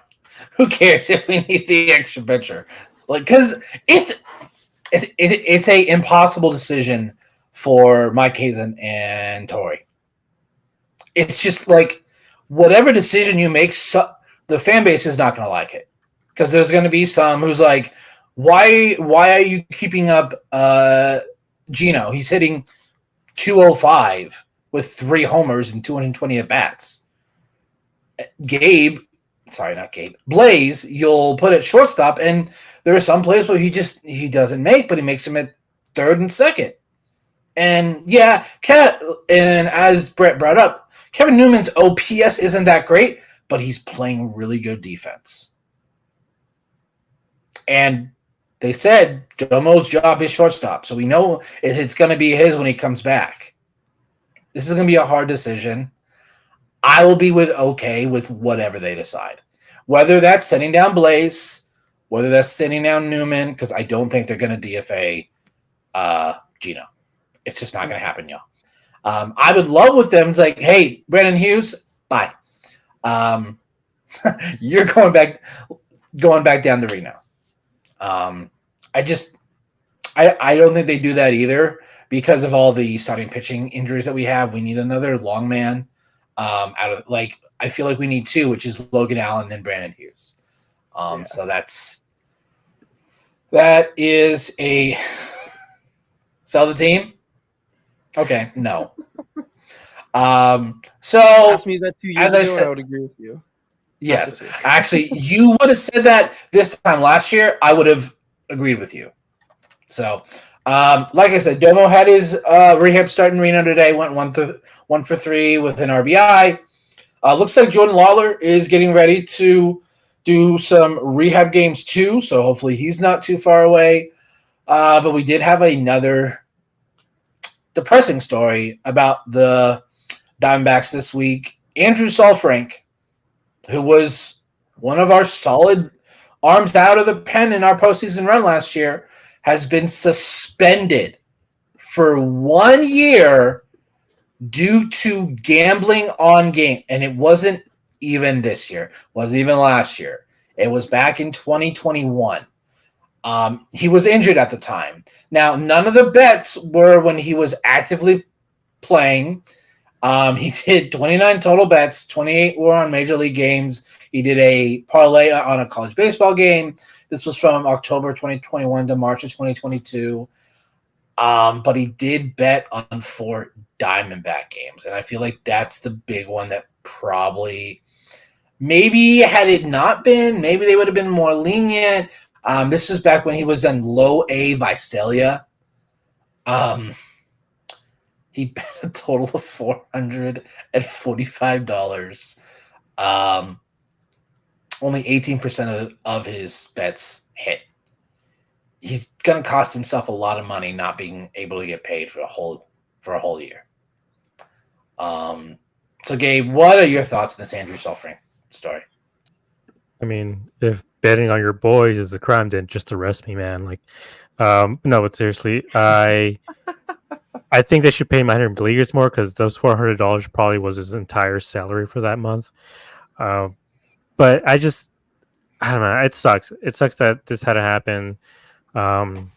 Who cares if we need the extra pitcher? Because it's a impossible decision for Mike Hazen and Torrey. It's just whatever decision you make, the fan base is not going to like it. Because there's going to be some who's like, why are you keeping up Geno? He's hitting 205 with 3 homers and 220 at-bats. Blaze, you'll put at shortstop, and there are some plays where he doesn't make, but he makes him at third and second. And yeah, and as Brett brought up, Kevin Newman's OPS isn't that great, but he's playing really good defense. And they said Domo's job is shortstop, so we know it's going to be his when he comes back. This is going to be a hard decision. I will be okay with whatever they decide. Whether that's sending down Blaze, whether that's sending down Newman, because I don't think they're going to DFA Geno. It's just not going to happen, y'all. I would love with them. It's hey, Brennan Hughes, bye. You're going back down to Reno. I don't think they do that either because of all the starting pitching injuries that we have. We need another long man out of I feel like we need 2, which is Logan Allen and Brandon Hughes. So that is a sell the team. Okay, no. So asked me that 2 years ago, I would agree with you. Yes. Actually, you would have said that this time last year. I would have agreed with you. So, like I said, Domo had his rehab start in Reno today. Went 1 for 3 with an RBI. Looks like Jordan Lawler is getting ready to do some rehab games too. So hopefully he's not too far away. But we did have another depressing story about the Diamondbacks this week. Andrew Saalfrank, who was one of our solid arms out of the pen in our postseason run last year, has been suspended for 1 year due to gambling on game. And it wasn't even this year. Wasn't even last year. It was back in 2021. He was injured at the time. Now, none of the bets were when he was actively playing. He did 29 total bets. 28 were on Major League games. He did a parlay on a college baseball game. This was from October 2021 to March of 2022. But he did bet on 4 Diamondback games. And I feel like that's the big one that probably maybe had it not been, maybe they would have been more lenient. This is back when he was in low A Visalia. He bet a total of $445. Only 18% of his bets hit. He's going to cost himself a lot of money not being able to get paid for a whole year. So, Gabe, what are your thoughts on this Andrew Selfring story? I mean, if betting on your boys is a crime, then just arrest me, man. Like, no, but seriously, I think they should pay minor leaguers more because those $400 probably was his entire salary for that month. But I don't know. It sucks. It sucks that this had to happen. The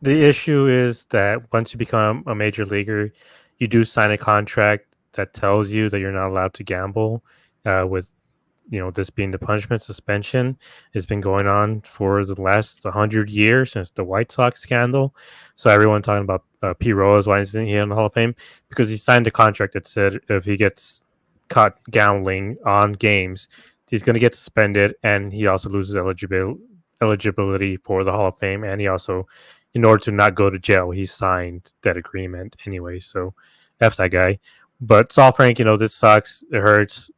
issue is that once you become a major leaguer, you do sign a contract that tells you that you're not allowed to gamble. With this being the punishment, suspension has been going on for the last 100 years since the White Sox scandal. So everyone talking about P. Rose, why isn't he in the Hall of Fame? Because he signed a contract that said if he gets caught gambling on games, he's going to get suspended, and he also loses eligibility for the Hall of Fame. And he also, in order to not go to jail, he signed that agreement anyway. So F that guy. But Saul Frank, this sucks. It hurts.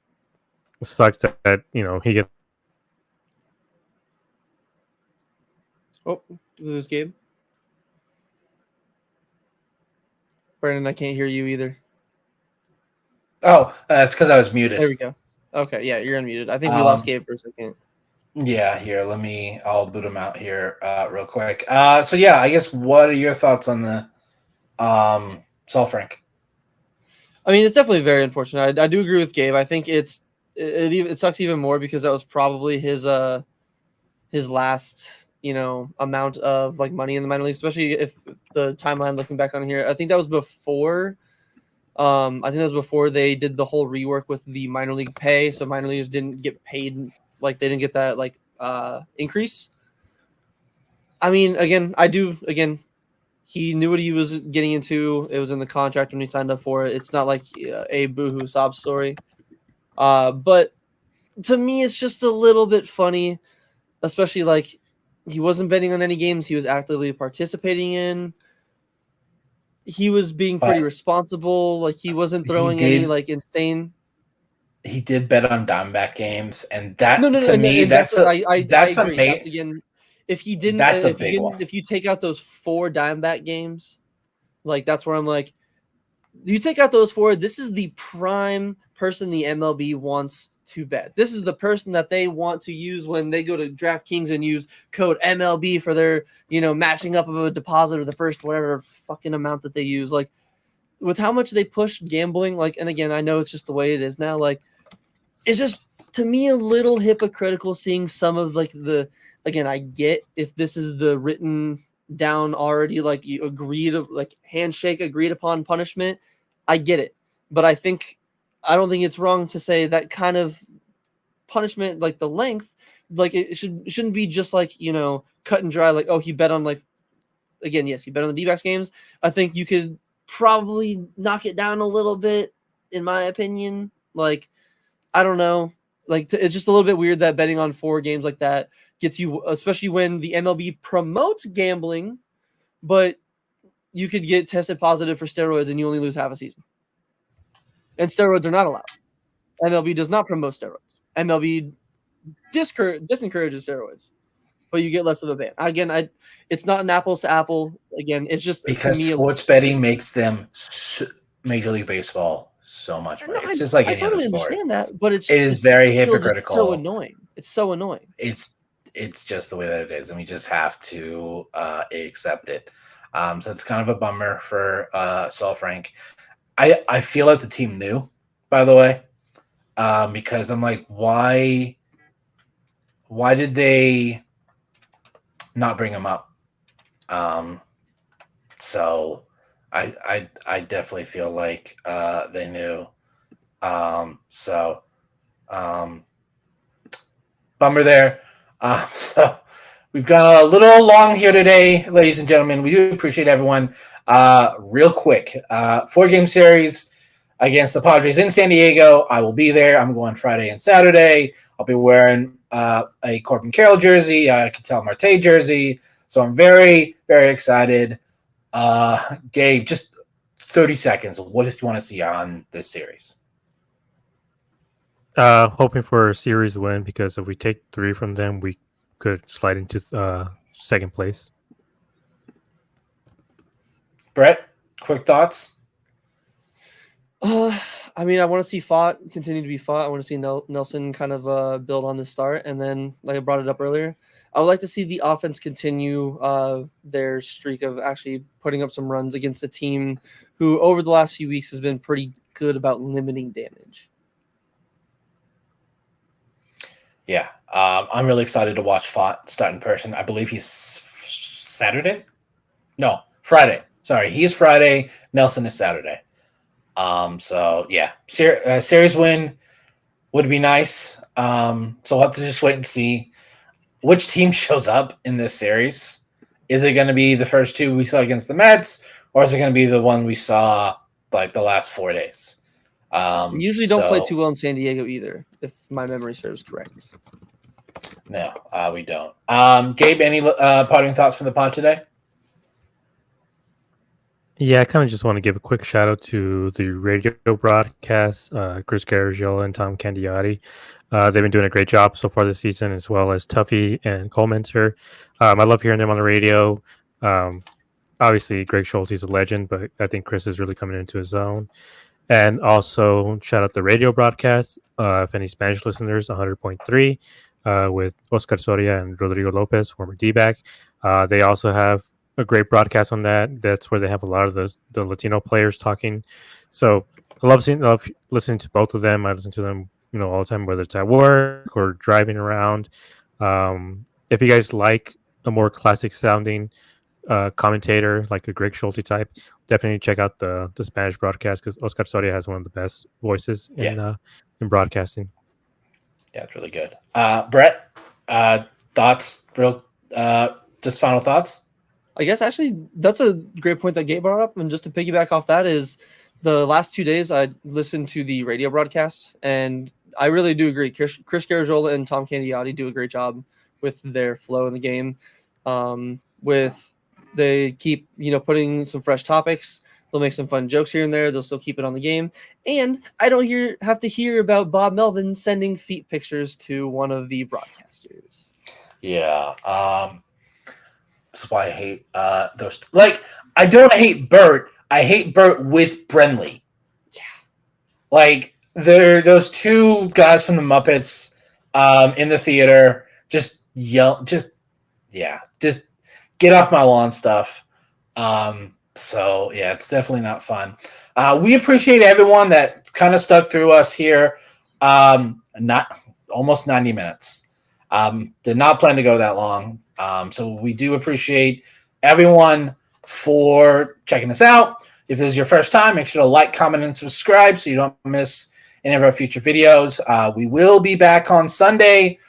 It sucks that he gets. Oh, we lose Gabe. Brandon, I can't hear you either. Oh, that's because I was muted. There we go. Okay, yeah, you're unmuted. I think we lost Gabe for a second. Yeah, here, I'll boot him out here real quick. So yeah, I guess what are your thoughts on the Saul Frank? I mean, it's definitely very unfortunate. I do agree with Gabe. I think it sucks even more because that was probably his last amount of like money in the minor leagues, especially if the timeline looking back on here. I think that was before. They did the whole rework with the minor league pay, so minor leaguers didn't get paid, like they didn't get that increase. I mean, he knew what he was getting into. It was in the contract when he signed up for it. It's not like a boohoo sob story. But to me, it's just a little bit funny, especially like he wasn't betting on any games he was actively participating in. He was being pretty responsible. Like he wasn't throwing any like insane. He did bet on Diamondback games, and that I agree. Again, if he didn't, if you take out those 4 Diamondback games, like that's where I'm like, you take out those 4. This is the prime person the MLB wants to bet. This is the person that they want to use when they go to DraftKings and use code MLB for their, matching up of a deposit or the first whatever fucking amount that they use. Like with how much they push gambling, like, and again, I know it's just the way it is now. Like, it's just to me a little hypocritical seeing some of like I get if this is the written down already, like you agreed of like handshake agreed upon punishment. I get it, but I don't think it's wrong to say that kind of punishment, like the length, like it shouldn't be just like, cut and dry. Like, oh, he bet on he bet on the D-backs games. I think you could probably knock it down a little bit, in my opinion. Like, I don't know. Like, it's just a little bit weird that betting on 4 games like that gets you, especially when the MLB promotes gambling, but you could get tested positive for steroids and you only lose half a season. And steroids are not allowed. MLB does not promote steroids. MLB disencourages steroids, but you get less of a ban. Again, it's not an apples to apple. Again, it's just because sports betting makes them Major League Baseball so much money. It's just like any other sport. I totally understand that, but it is very hypocritical. So annoying. It's so annoying. It's just the way that it is, and we just have to accept it. So it's kind of a bummer for Saul Frank. I feel like the team knew, by the way, because I'm like, why did they not bring him up. So I definitely feel like they knew. Bummer there. So we've gone a little long here today, ladies and gentlemen. We do appreciate everyone. Real quick, 4-game series against the Padres in San Diego. I will be there. I'm going Friday and Saturday. I'll be wearing a Corbin Carroll jersey, a Ketel Marte jersey. So I'm very, very excited. Gabe, just 30 seconds. What do you want to see on this series? Hoping for a series win, because if we take 3 from them, we could slide into second place. Brett, quick thoughts? I mean, I want to see Fott continue to be Fott. I want to see Nelson kind of build on the start. And then, like I brought it up earlier, I would like to see the offense continue their streak of actually putting up some runs against a team who over the last few weeks has been pretty good about limiting damage. Yeah, I'm really excited to watch Fott start in person. I believe he's Saturday? No, Friday. Sorry, he's Friday. Nelson is Saturday. So, yeah, series win would be nice. So we'll have to just wait and see which team shows up in this series. Is it going to be the first 2 we saw against the Mets, or is it going to be the one we saw like the last 4 days? We usually don't play too well in San Diego either, if my memory serves correct. No, we don't. Gabe, any parting thoughts from the pod today? Yeah, I kind of just want to give a quick shout out to the radio broadcast, Chris Garagiola and Tom Candiotti. They've been doing a great job so far this season, as well as Tuffy and Colementor. I love hearing them on the radio. Obviously, Greg Schulte is a legend, but I think Chris is really coming into his own. And also, shout out the radio broadcast. If any Spanish listeners, 100.3 with Oscar Soria and Rodrigo Lopez, former D-back. They also have a great broadcast on that. That's where they have a lot of the Latino players talking. So I love listening to both of them. I listen to them, all the time, whether it's at work or driving around. If you guys like a more classic sounding commentator, like a Greg Schulte type, definitely check out the Spanish broadcast, because Oscar Soria has one of the best voices in broadcasting. Yeah, it's really good. Brett, thoughts? Just final thoughts? I guess actually that's a great point that Gabe brought up. And just to piggyback off that is the last 2 days I listened to the radio broadcasts, and I really do agree. Chris Garagiola and Tom Candiotti do a great job with their flow in the game. They keep, putting some fresh topics. They'll make some fun jokes here and there. They'll still keep it on the game. And I don't have to hear about Bob Melvin sending feet pictures to one of the broadcasters. Yeah. That's why I hate those. Like, I don't hate Bert. I hate Bert with Brenly. Yeah. Like, they're those 2 guys from the Muppets in the theater just yell. Just get off my lawn stuff. So, yeah, it's definitely not fun. We appreciate everyone that kind of stuck through us here. Not almost 90 minutes. Did not plan to go that long. So we do appreciate everyone for checking us out. If this is your first time, make sure to like, comment, and subscribe so you don't miss any of our future videos. We will be back on Sunday,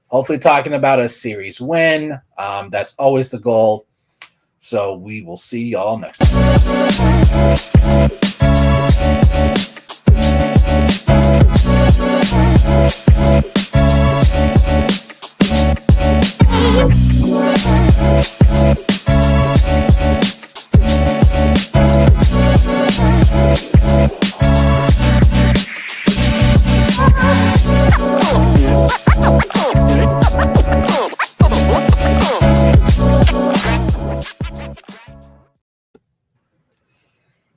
hopefully talking about a series win. That's always the goal. So we will see y'all next time.